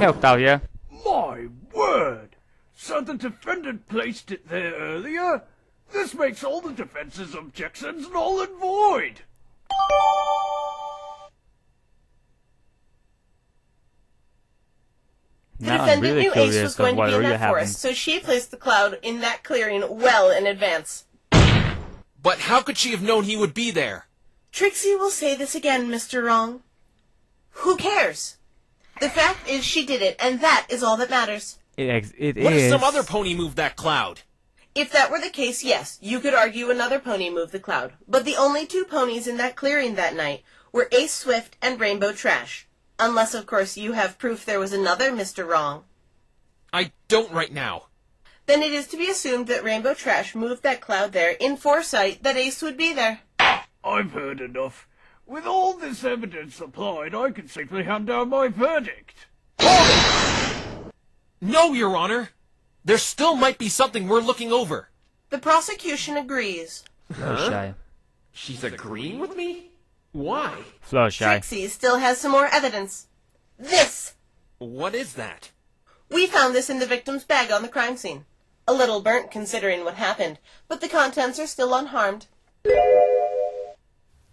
Octavia. My word! So the defendant placed it there earlier? This makes all the defense's objections null and void! The defendant knew Ace was going to be in that forest, so she placed the cloud in that clearing well in advance. But how could she have known he would be there? Trixie will say this again, Mr. Wrong. Who cares? The fact is she did it, and that is all that matters. What if some other pony moved that cloud? If that were the case, yes, you could argue another pony moved the cloud. But the only two ponies in that clearing that night were Ace Swift and Rainbow Trash. Unless, of course, you have proof there was another Mr. Wrong. I don't right now. Then it is to be assumed that Rainbow Trash moved that cloud there in foresight that Ace would be there. I've heard enough. With all this evidence applied, I can safely hand down my verdict. No, Your Honor. There still might be something we're looking over. The prosecution agrees. Fluttershy. She's agreeing with me? Why? Fluttershy. Trixie still has some more evidence. This! What is that? We found this in the victim's bag on the crime scene. A little burnt considering what happened, but the contents are still unharmed.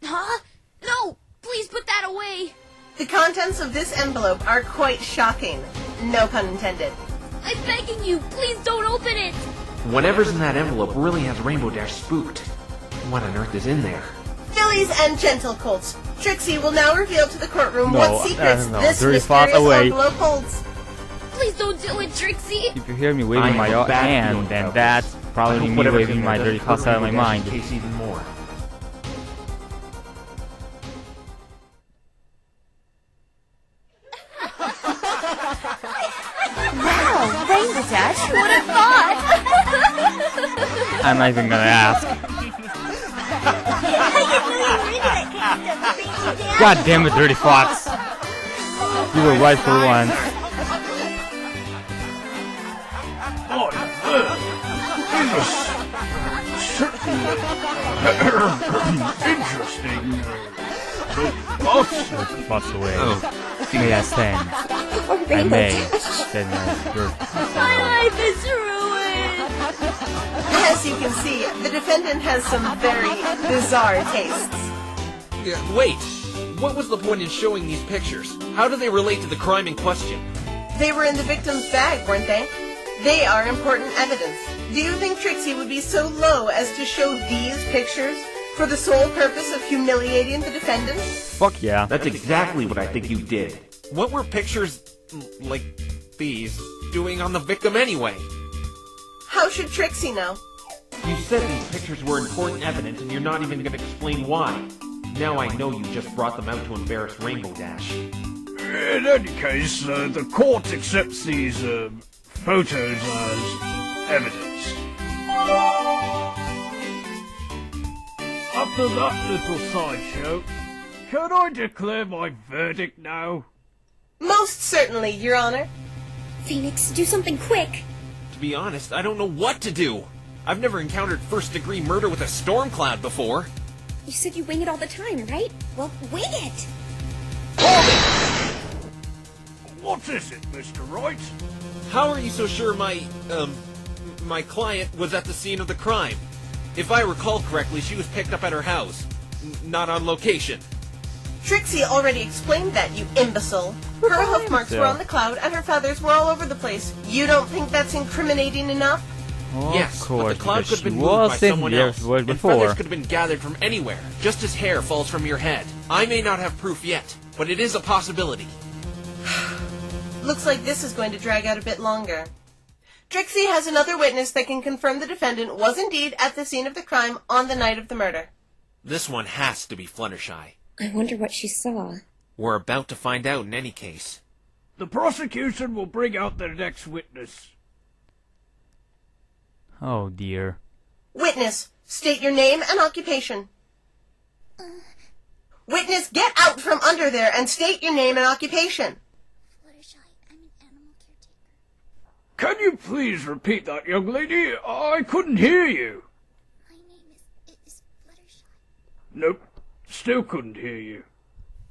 Huh? No! Please put that away! The contents of this envelope are quite shocking. No pun intended. I'm begging you, please don't open it! Whatever's in that envelope really has Rainbow Dash spooked. What on earth is in there? Fillies and gentle colts, Trixie will now reveal to the courtroom what secrets this dirty mysterious away. envelope holds. Please don't do it, Trixie! If you hear me waving my hand, then that's probably me waving my dirty thoughts out of my mind. Even more. Wow, Rainbow Dash, who would have thought? I'm not even gonna ask. God damn it, Dirty Fox! You were right for once. Interesting. Fox away. May I stand? I may stand My life is ruined! As you can see, the defendant has some very bizarre tastes. Wait! What was the point in showing these pictures? How do they relate to the crime in question? They were in the victim's bag, weren't they? They are important evidence. Do you think Trixie would be so low as to show these pictures for the sole purpose of humiliating the defendant? Fuck yeah. That's exactly what I think you did. What were pictures like these doing on the victim anyway? How should Trixie know? You said these pictures were important evidence and you're not even going to explain why. Now I know you just brought them out to embarrass Rainbow Dash. In any case, the court accepts these photos as evidence. After that little sideshow, can I declare my verdict now? Most certainly, Your Honor. Phoenix, do something quick. To be honest, I don't know what to do. I've never encountered first-degree murder with a storm cloud before. You said you wing it all the time, right? Well, wing it! What is it, Mr. Wright? How are you so sure my client was at the scene of the crime? If I recall correctly, she was picked up at her house, not on location. Trixie already explained that, you imbecile. Her hoof marks were on the cloud and her feathers were all over the place. You don't think that's incriminating enough? Yes, of course, but the cloud could have been moved by in someone there else, and before. feathers could have been gathered from anywhere, just as hair falls from your head. I may not have proof yet, but it is a possibility. Looks like this is going to drag out a bit longer. Trixie has another witness that can confirm the defendant was indeed at the scene of the crime on the night of the murder. This one has to be Fluttershy. I wonder what she saw. We're about to find out in any case. The prosecution will bring out their next witness. Oh dear. Witness, state your name and occupation. Witness, get out from under there and state your name and occupation. Fluttershy, I'm an animal caretaker. Can you please repeat that, young lady? I couldn't hear you. My name is Fluttershy. Nope, still couldn't hear you.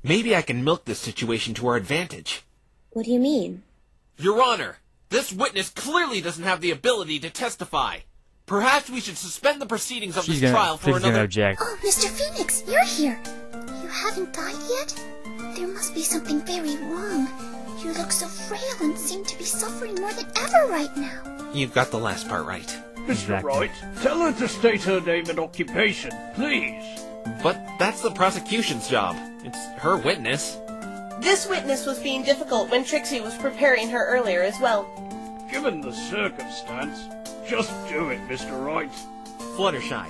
Maybe I can milk this situation to our advantage. What do you mean? Your Honor, this witness clearly doesn't have the ability to testify. Perhaps we should suspend the proceedings of this trial for Trixie's gonna another... object. Oh, Mr. Phoenix, you're here. You haven't died yet? There must be something very wrong. You look so frail and seem to be suffering more than ever right now. You got the last part right. Mr. Exactly. Wright, tell her to state her name and occupation, please. But that's the prosecution's job. It's her witness. This witness was being difficult when Trixie was preparing her earlier as well. Given the circumstance, just do it, Mr. Wright. Fluttershy.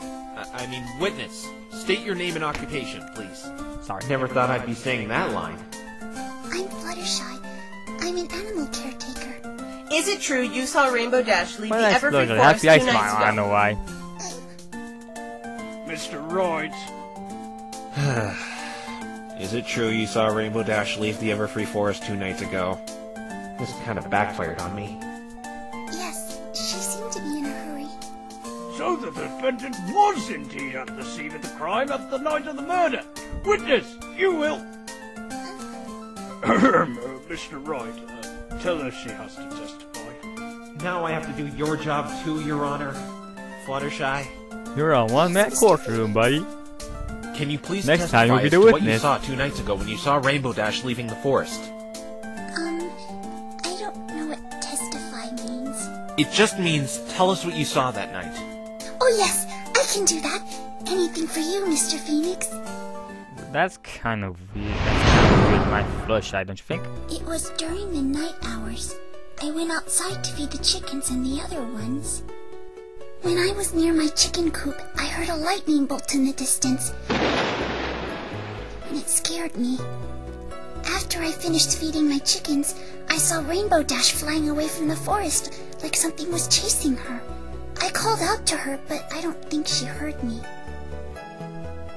I mean, witness. State your name and occupation, please. Sorry. Never thought I'd be saying that line. I'm Fluttershy. I'm an animal caretaker. Is it true you saw Rainbow Dash leave Well, the that's Everfree look, Forest 2 happy I nights smile. I ago? know why. Mr. Wright. Is it true you saw Rainbow Dash leave the Everfree Forest 2 nights ago? This kind of backfired on me. Yes, she seemed to be in a hurry. So the defendant was indeed at the scene of the crime at the night of the murder. Witness, you will... Mr. Wright, tell her she has to testify. Now I have to do your job too, Your Honor. Fluttershy, You're a one-man courtroom, buddy. can you please Next testify time you'll be as the to what you witness. saw 2 nights ago when you saw Rainbow Dash leaving the forest? I don't know what testify means. It just means tell us what you saw that night. Oh yes, I can do that. Anything for you, Mr. Phoenix. That's kind of weird. That's kind of weird, my Fluttershy, don't you think? It was during the night hours. I went outside to feed the chickens and the other ones. When I was near my chicken coop, I heard a lightning bolt in the distance. And it scared me. After I finished feeding my chickens, I saw Rainbow Dash flying away from the forest, like something was chasing her. I called out to her, but I don't think she heard me.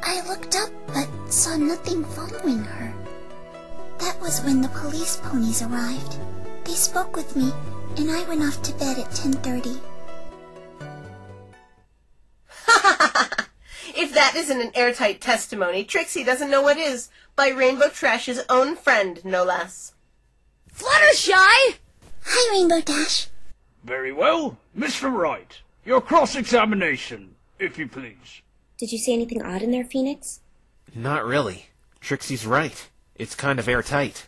I looked up, but saw nothing following her. That was when the police ponies arrived. They spoke with me, and I went off to bed at 10:30. If that isn't an airtight testimony, Trixie doesn't know what is, by Rainbow Trash's own friend, no less. Fluttershy! Hi, Rainbow Dash. Very well. Mr. Wright, your cross-examination, if you please. Did you see anything odd in there, Phoenix? Not really. Trixie's right. It's kind of airtight.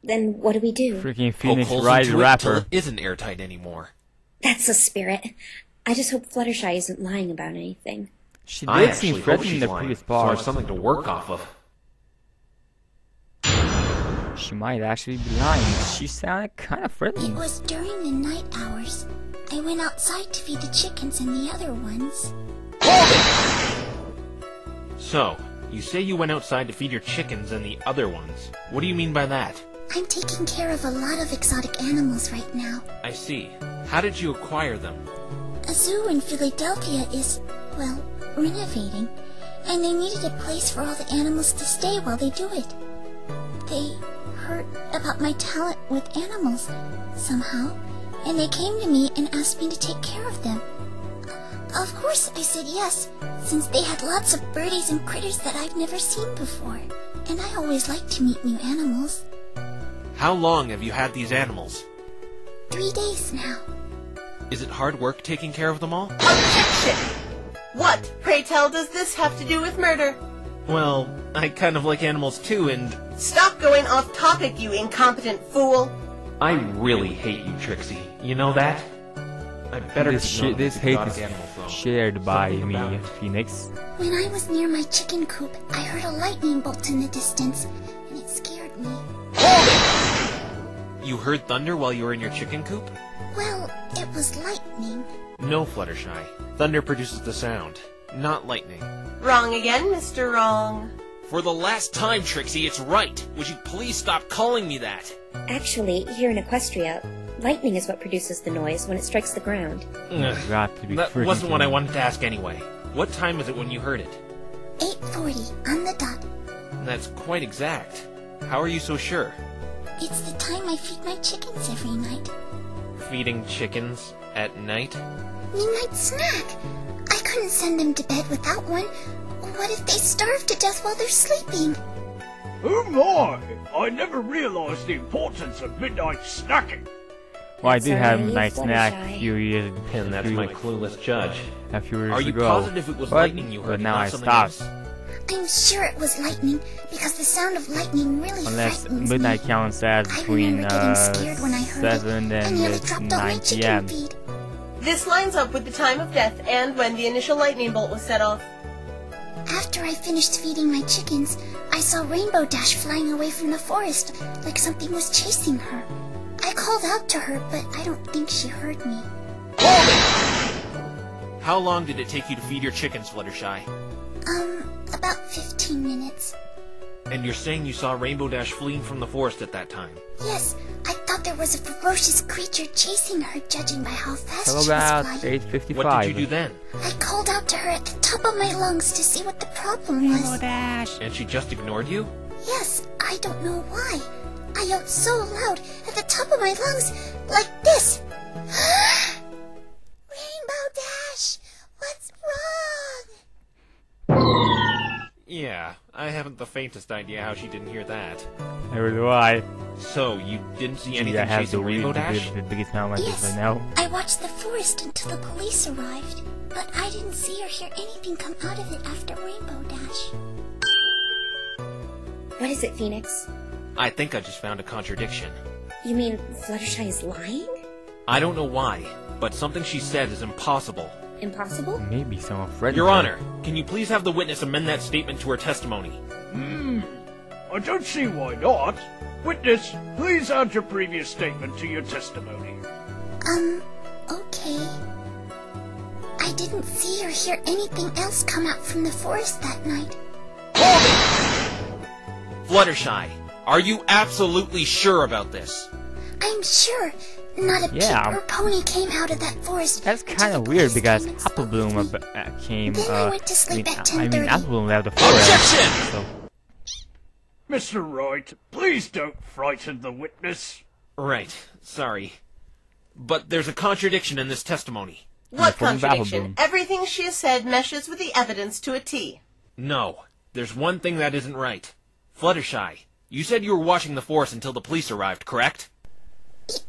Then what do we do? Freaking Poke Phoenix holes Wright into it till rapper. it isn't airtight anymore. That's the spirit. I just hope Fluttershy isn't lying about anything. She I did seem actually hope threatening in she's the lying, previous so I have part. something to work off of. She might actually be lying. She sounded kind of It friendly. was during the night hours. I went outside to feed the chickens and the other ones. So, you say you went outside to feed your chickens and the other ones. What do you mean by that? I'm taking care of a lot of exotic animals right now. I see. How did you acquire them? A zoo in Philadelphia is, well, renovating, and they needed a place for all the animals to stay while they do it. They heard about my talent with animals, somehow, and they came to me and asked me to take care of them. Of course I said yes, since they had lots of birdies and critters that I've never seen before, and I always like to meet new animals. How long have you had these animals? 3 days now. Is it hard work taking care of them all? Objection! What, pray tell, does this have to do with murder? Well, I kind of like animals too, and... Stop going off topic, you incompetent fool! I really hate you, Trixie. You know that? I better This hate is shared by Something me, about it. Phoenix. When I was near my chicken coop, I heard a lightning bolt in the distance, and it scared me. You heard thunder while you were in your chicken coop? Well, it was lightning. No, Fluttershy. Thunder produces the sound, not lightning. Wrong again, Mr. Wrong. For the last time, Trixie, it's right. Would you please stop calling me that? Actually, here in Equestria, lightning is what produces the noise when it strikes the ground. Got to be That freaking wasn't what I kidding. wanted to ask anyway. What time was it when you heard it? 8:40 on the dot. That's quite exact. How are you so sure? It's the time I feed my chickens every night. Feeding chickens at night? Midnight snack. I couldn't send them to bed without one. What if they starve to death while they're sleeping? Oh my! I never realized the importance of midnight snacking. Well, I did have a Sorry, nice snack a Fluttershy. few years And that's my clueless judge. a few years Are you ago. positive it was but, lightning you heard, but now not I something stopped. else? I'm sure it was lightning because the sound of lightning really Unless frightens midnight me. counts as I between remember getting scared when I heard 7 it. I and nearly dropped off my 9 chicken p.m. feed. This lines up with the time of death and when the initial lightning bolt was set off. After I finished feeding my chickens, I saw Rainbow Dash flying away from the forest like something was chasing her. I called out to her, but I don't think she heard me. How long did it take you to feed your chickens, Fluttershy? About 15 minutes. And you're saying you saw Rainbow Dash fleeing from the forest at that time? Yes, I thought there was a ferocious creature chasing her, judging by how fast Till she was about flying. 8:55. What did you do then? I called out to her at the top of my lungs to see what the problem was. And she just ignored you? Yes, I don't know why. I yelled so loud at the top of my lungs, like this. Rainbow Dash, what's wrong? Yeah, I haven't the faintest idea how she didn't hear that. Never do I. So, you didn't see Gee, anything I have chasing the Rainbow Dash? biggest smile on my face Yes. right now. I watched the forest until the police arrived, but I didn't see or hear anything come out of it after Rainbow Dash. What is it, Phoenix? I think I just found a contradiction. You mean Fluttershy is lying? I don't know why, but something she said is impossible. Impossible? Maybe someone threatened Your her. Honor, can you please have the witness amend that statement to her testimony? I don't see why not. Witness, please add your previous statement to your testimony. Okay. I didn't see or hear anything else come out from the forest that night. Fluttershy, are you absolutely sure about this? I'm sure not a Yeah. pig or pony came out of that forest. That's until kind the of weird police because came and spoke with Applebloom me. came. Then I went to sleep at I mean, 10:30. Applebloom left the forest. Objection! So, Mr. Wright, please don't frighten the witness. Right, sorry. But there's a contradiction in this testimony. What According to contradiction? Applebloom. Everything she has said meshes with the evidence to a T. No, there's one thing that isn't right. Fluttershy, you said you were watching the forest until the police arrived, correct?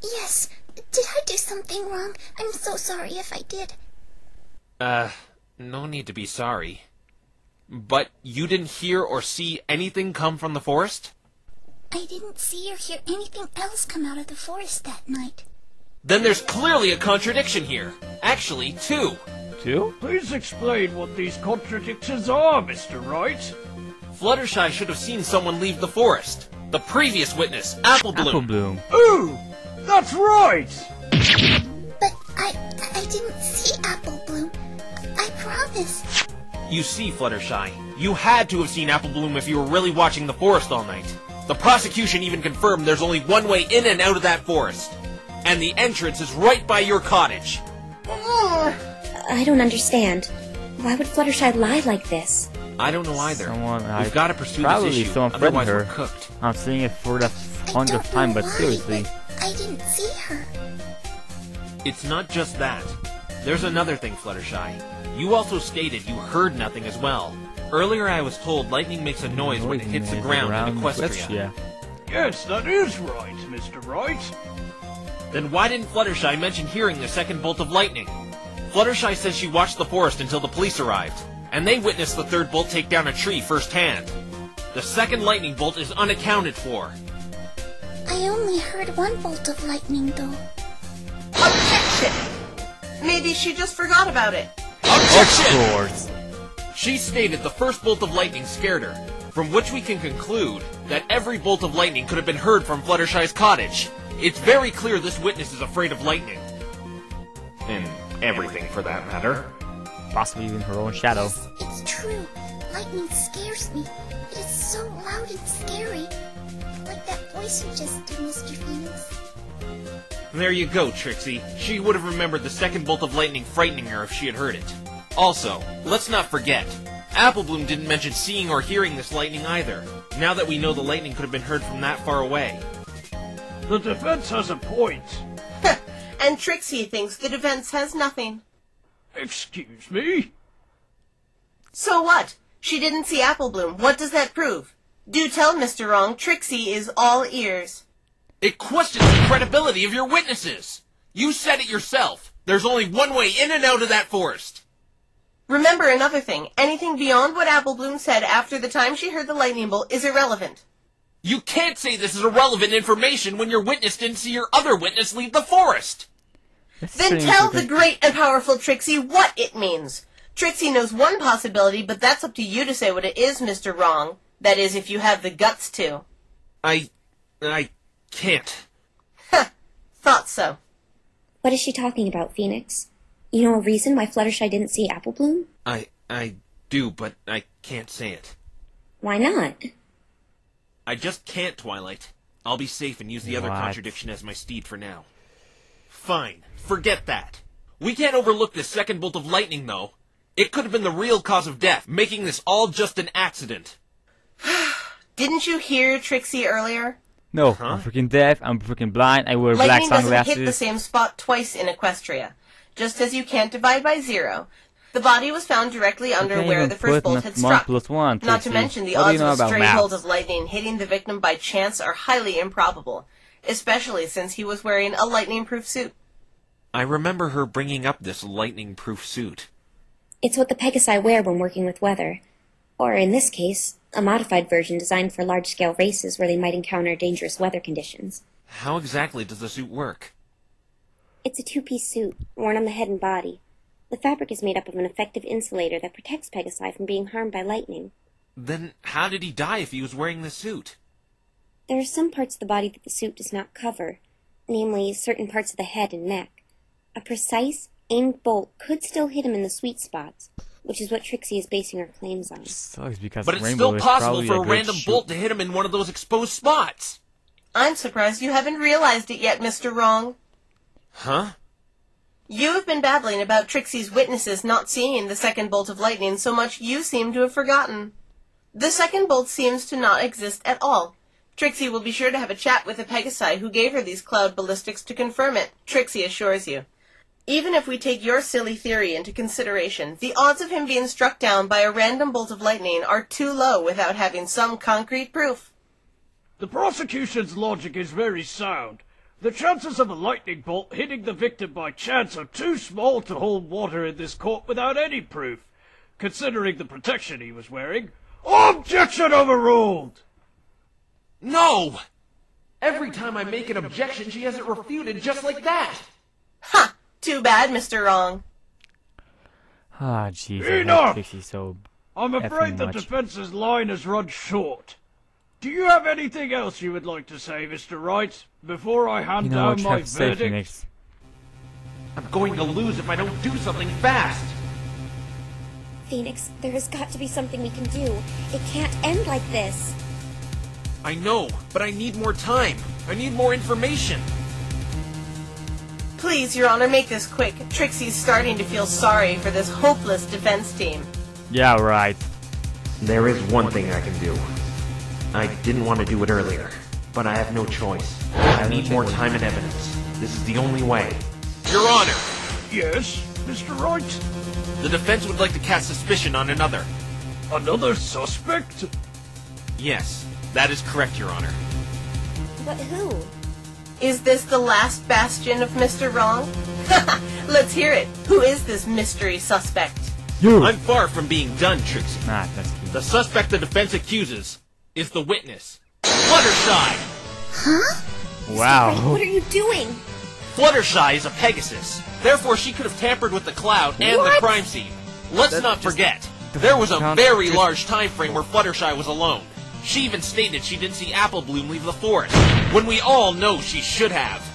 Yes. Did I do something wrong? I'm so sorry if I did. No need to be sorry. But you didn't hear or see anything come from the forest? I didn't see or hear anything else come out of the forest that night. Then there's clearly a contradiction here. Actually, two. two? Please explain what these contradictions are, Mr. Wright. Fluttershy should have seen someone leave the forest. The previous witness, Applebloom. Applebloom. Ooh, that's right! But I didn't see Applebloom. I promise. You see, Fluttershy, you had to have seen Applebloom if you were really watching the forest all night. The prosecution even confirmed there's only one way in and out of that forest. And the entrance is right by your cottage. I don't understand. Why would Fluttershy lie like this? I don't know either. Someone, We've got to pursue probably this issue, someone threatened otherwise we're her. cooked. I'm saying it for the I 100th don't time, know but why, seriously. but I didn't see her. It's not just that. There's another thing, Fluttershy. You also stated you heard nothing as well. Earlier I was told lightning makes a noise when it hits the ground in Equestria. Yes, that is right, Mr. Wright. Then why didn't Fluttershy mention hearing the second bolt of lightning? Fluttershy says she watched the forest until the police arrived, and they witnessed the third bolt take down a tree firsthand. The second lightning bolt is unaccounted for. I only heard one bolt of lightning, though. Objection! Maybe she just forgot about it. Objection! Of course. She stated the first bolt of lightning scared her, from which we can conclude that every bolt of lightning could have been heard from Fluttershy's cottage. It's very clear this witness is afraid of lightning. And everything, for that matter. Possibly even her own shadow. Yes, it's true. Lightning scares me. It is so loud and scary. Like that voice you just did, Mr. Phoenix. There you go, Trixie. She would have remembered the second bolt of lightning frightening her if she had heard it. Also, let's not forget, Applebloom didn't mention seeing or hearing this lightning either, now that we know the lightning could have been heard from that far away. The defense has a point. And Trixie thinks the defense has nothing. Excuse me? So what? She didn't see Applebloom. What does that prove? Do tell, Mr. Wrong. Trixie is all ears. It questions the credibility of your witnesses. You said it yourself. There's only one way in and out of that forest. Remember another thing. Anything beyond what Applebloom said after the time she heard the lightning bolt is irrelevant. You can't say this is irrelevant information when your witness didn't see your other witness leave the forest. Then tell the great and powerful Trixie what it means. Trixie knows one possibility, but that's up to you to say what it is, Mr. Wrong. That is, if you have the guts to. I can't. Thought so. What is she talking about, Phoenix? You know a reason why Fluttershy didn't see Applebloom? I do, but I can't say it. Why not? I just can't, Twilight. I'll be safe and use the other contradiction as my steed for now. Fine, forget that. We can't overlook this second bolt of lightning, though. It could have been the real cause of death, making this all just an accident. Didn't you hear Trixie earlier? No, I'm freaking deaf, I'm freaking blind, I wear black sunglasses. Lightning doesn't hit the same spot twice in Equestria. Just as you can't divide by zero. The body was found directly under where the first bolt had struck. Not to mention the odds of a stray bolt of lightning hitting the victim by chance are highly improbable, especially since he was wearing a lightning-proof suit. I remember her bringing up this lightning-proof suit. It's what the Pegasi wear when working with weather. Or, in this case, a modified version designed for large-scale races where they might encounter dangerous weather conditions. How exactly does the suit work? It's a two-piece suit, worn on the head and body. The fabric is made up of an effective insulator that protects Pegasi from being harmed by lightning. Then how did he die if he was wearing the suit? There are some parts of the body that the suit does not cover, namely certain parts of the head and neck. A precise, aimed bolt could still hit him in the sweet spots, which is what Trixie is basing her claims on. But it's still possible for a random bolt to hit him in one of those exposed spots. I'm surprised you haven't realized it yet, Mr. Wrong. Huh? You have been babbling about Trixie's witnesses not seeing the second bolt of lightning so much you seem to have forgotten. The second bolt seems to not exist at all. Trixie will be sure to have a chat with the Pegasi who gave her these cloud ballistics to confirm it, Trixie assures you. Even if we take your silly theory into consideration, the odds of him being struck down by a random bolt of lightning are too low without having some concrete proof. The prosecution's logic is very sound. The chances of a lightning bolt hitting the victim by chance are too small to hold water in this court without any proof, considering the protection he was wearing. Objection overruled! No! Every time I make an objection, she has it refuted just like that! Ha! Too bad, Mr. Wrong. Ah, jeez. Enough! So I'm afraid the defense's line has run short. Do you have anything else you would like to say, Mr. Wright, before I hand down my verdict? I'm going to lose if I don't do something fast! Phoenix, there has got to be something we can do. It can't end like this. I know, but I need more time. I need more information. Please, Your Honor, make this quick. Trixie's starting to feel sorry for this hopeless defense team. Yeah, right. There is one thing I can do. I didn't want to do it earlier, but I have no choice. I need more time and evidence. This is the only way. Your Honor! Yes, Mr. Wright? The defense would like to cast suspicion on another. Another suspect? Yes, that is correct, Your Honor. But who? Is this the last bastion of Mr. Wrong? Let's hear it. Who is this mystery suspect? You! I'm far from being done, Trixie. That's cute. The suspect the defense accuses is the witness, Fluttershy! Huh? Wow. What are you doing? Fluttershy is a Pegasus. Therefore, she could have tampered with the cloud and the crime scene. Let's not forget, There was a very large time frame where Fluttershy was alone. She even stated she didn't see Apple Bloom leave the forest, when we all know she should have.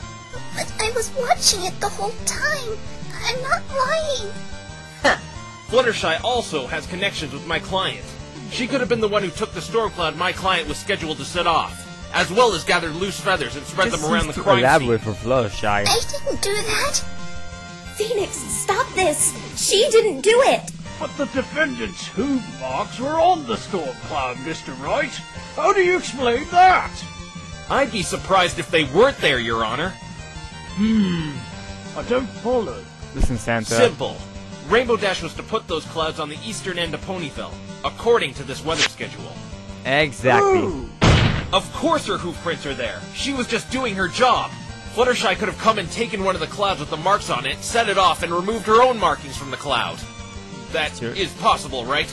But I was watching it the whole time. I'm not lying. Fluttershy also has connections with my client. She could have been the one who took the storm cloud my client was scheduled to set off, as well as gathered loose feathers and spread them around the crime scene. For Fluttershy. I didn't do that. Phoenix, stop this! She didn't do it! But the defendant's hoof marks were on the storm cloud, Mr. Wright. How do you explain that? I'd be surprised if they weren't there, Your Honor. I don't follow. Listen, Santa. Simple. Rainbow Dash was to put those clouds on the eastern end of Ponyville, according to this weather schedule. Exactly. Ooh. Of course her hoof prints are there. She was just doing her job. Fluttershy could have come and taken one of the clouds with the marks on it, set it off, and removed her own markings from the cloud. That is possible, right?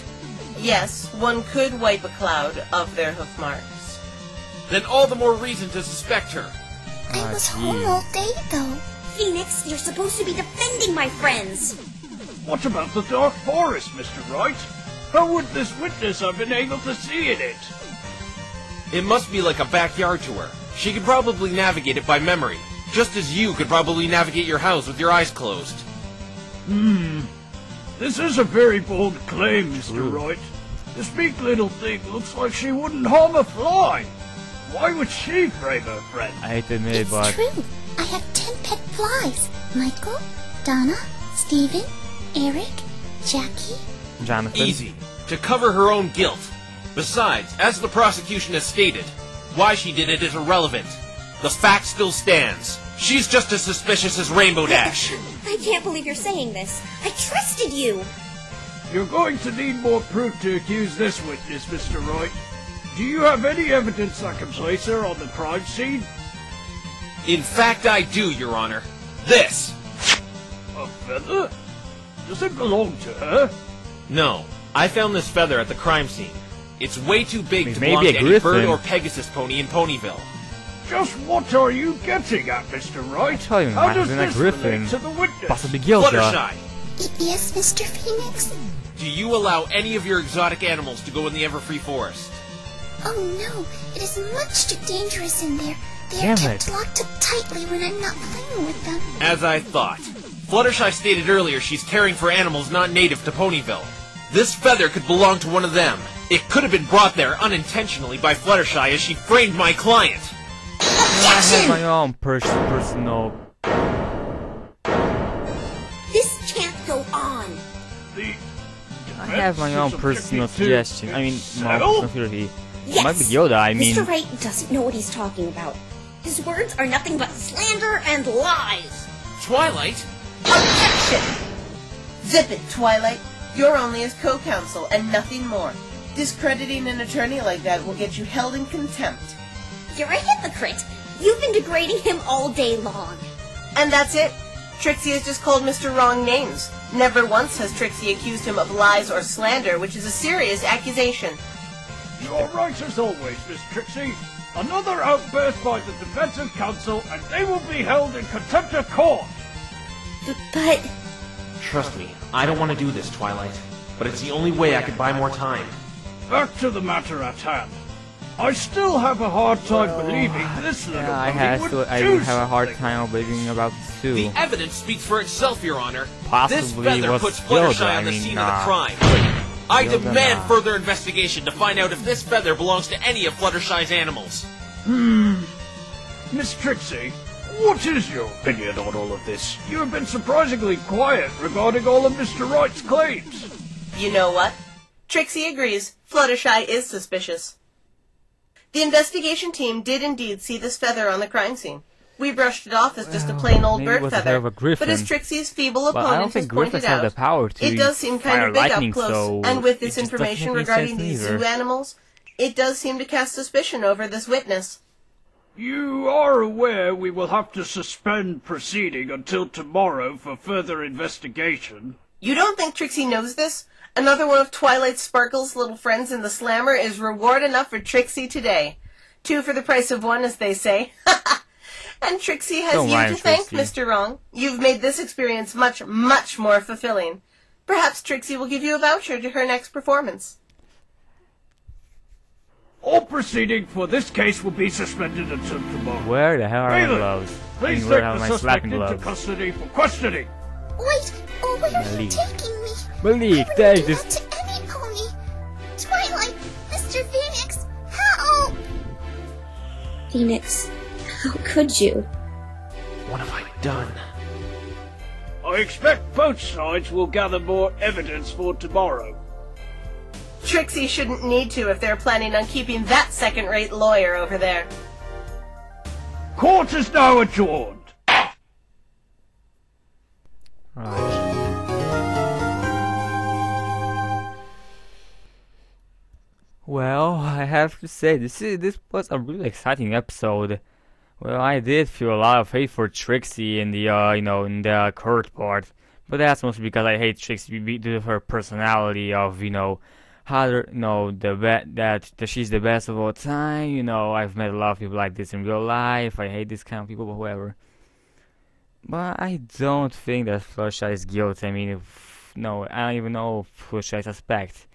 Yes, one could wipe a cloud of their hoof marks. Then all the more reason to suspect her. I was home all day, though. Phoenix, you're supposed to be defending my friends! What about the dark forest, Mr. Wright? How would this witness have been able to see in it? It must be like a backyard to her. She could probably navigate it by memory, just as you could probably navigate your house with your eyes closed. This is a very bold claim, Mr. Wright. This meek little thing looks like she wouldn't harm a fly. Why would she frame her friend? I hate to admit it, but... It's true. I have 10 pet flies. Michael, Donna, Steven, Eric, Jackie. Jonathan. Easy. To cover her own guilt. Besides, as the prosecution has stated, why she did it is irrelevant. The fact still stands. She's just as suspicious as Rainbow Dash. I can't believe you're saying this. I trusted you! You're going to need more proof to accuse this witness, Mr. Wright. Do you have any evidence that can place her on the crime scene? In fact, I do, Your Honor. This! A feather? Does it belong to her? No. I found this feather at the crime scene. It's way too big to Maybe belong a to any griffin. bird or Pegasus pony in Ponyville. Just what are you getting at, Mr. Wright? I tell you, How man, does it's a this griffin. relate to the witness? Possibly Gilda. Fluttershy, Yes, Mr. Phoenix? do you allow any of your exotic animals to go in the Everfree Forest? Oh no, it is much too dangerous in there. They Damn are kept it. locked up tightly when I'm not playing with them. As I thought. Fluttershy stated earlier she's caring for animals not native to Ponyville. This feather could belong to one of them. It could have been brought there unintentionally by Fluttershy as she framed my client. I have my own personal... This can't go on! I have my own personal suggestion. I mean, my settle? personal theory. Yes! Might be Yoda, I mean... Mr. Wright doesn't know what he's talking about. His words are nothing but slander and lies! Twilight? Objection! Zip it, Twilight. You're only his co-counsel and nothing more. Discrediting an attorney like that will get you held in contempt. You're a hypocrite! You've been degrading him all day long. And that's it. Trixie has just called Mr. Wrong names. Never once has Trixie accused him of lies or slander, which is a serious accusation. You're right as always, Miss Trixie. Another outburst by the defensive counsel, and they will be held in contempt of court. But... Trust me, I don't want to do this, Twilight. But it's the only way I could buy more time. Back to the matter at hand. I still have a hard time believing this little Yeah, dummy would I do have a hard something. time believing about this too. The evidence speaks for itself, Your Honor. Possibly this feather was puts Gilda, Fluttershy on the I mean, scene of the crime. I Gilda, demand nah. further investigation to find out if this feather belongs to any of Fluttershy's animals. Miss Trixie, what is your opinion on all of this? You have been surprisingly quiet regarding all of Mr. Wright's claims. You know what? Trixie agrees. Fluttershy is suspicious. The investigation team did indeed see this feather on the crime scene. We brushed it off as just a plain old maybe it bird was a hair feather, of a griffin. but as Trixie's feeble But I don't opponent has think pointed griffins have out, the power to it does seem kind fire of big lightning, up close, so and with it this just doesn't information make regarding sense these either. zoo animals, it does seem to cast suspicion over this witness. You are aware we will have to suspend proceeding until tomorrow for further investigation. You don't think Trixie knows this? Another one of Twilight Sparkle's little friends in the Slammer is reward enough for Trixie today. 2 for the price of 1, as they say. And Trixie has Don't you mind, to thank, Trixie. Mr. Wrong. You've made this experience much, much more fulfilling. Perhaps Trixie will give you a voucher to her next performance. All proceeding for this case will be suspended until tomorrow. Where the hell are my Bailiff, gloves? please Where take are the my suspect slapping into gloves? custody for questioning. Wait, where are you Malik. taking me? Malik, I take wouldn't this. give up to any pony. Twilight, Mr. Phoenix, help! Phoenix, how could you? What have I done? I expect both sides will gather more evidence for tomorrow. Trixie shouldn't need to if they're planning on keeping that second-rate lawyer over there. Court is now adjourned. Right. Well, I have to say this was a really exciting episode. Well, I did feel a lot of hate for Trixie in the in the court part, but that's mostly because I hate Trixie due to her personality of how that she's the best of all time. I've met a lot of people like this in real life. I hate this kind of people, but whatever. But I don't think that Fluttershy is guilty. I mean, no, I don't even know Fluttershy I suspect.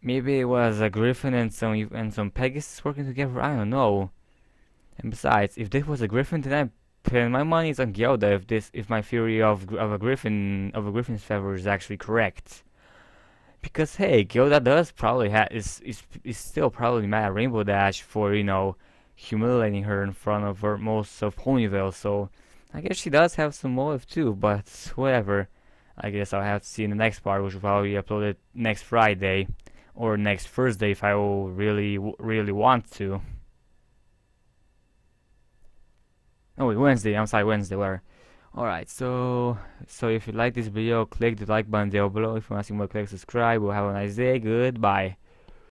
Maybe it was a Griffin and some Pegasus working together. I don't know. And besides, if this was a Griffin, then I put my money on Gilda. If my theory of a Griffin's feather is actually correct. Because hey, Gilda does probably is still probably mad at Rainbow Dash for humiliating her in front of most of Ponyville. So I guess she does have some motive too. But whatever. I guess I'll have to see in the next part, which will probably be uploaded next Friday or next Thursday if I will really want to. Oh wait, Wednesday. I'm sorry, Wednesday. Where? Alright, so if you like this video, click the like button down below. If you want to see more, click subscribe. We'll have a nice day. Goodbye.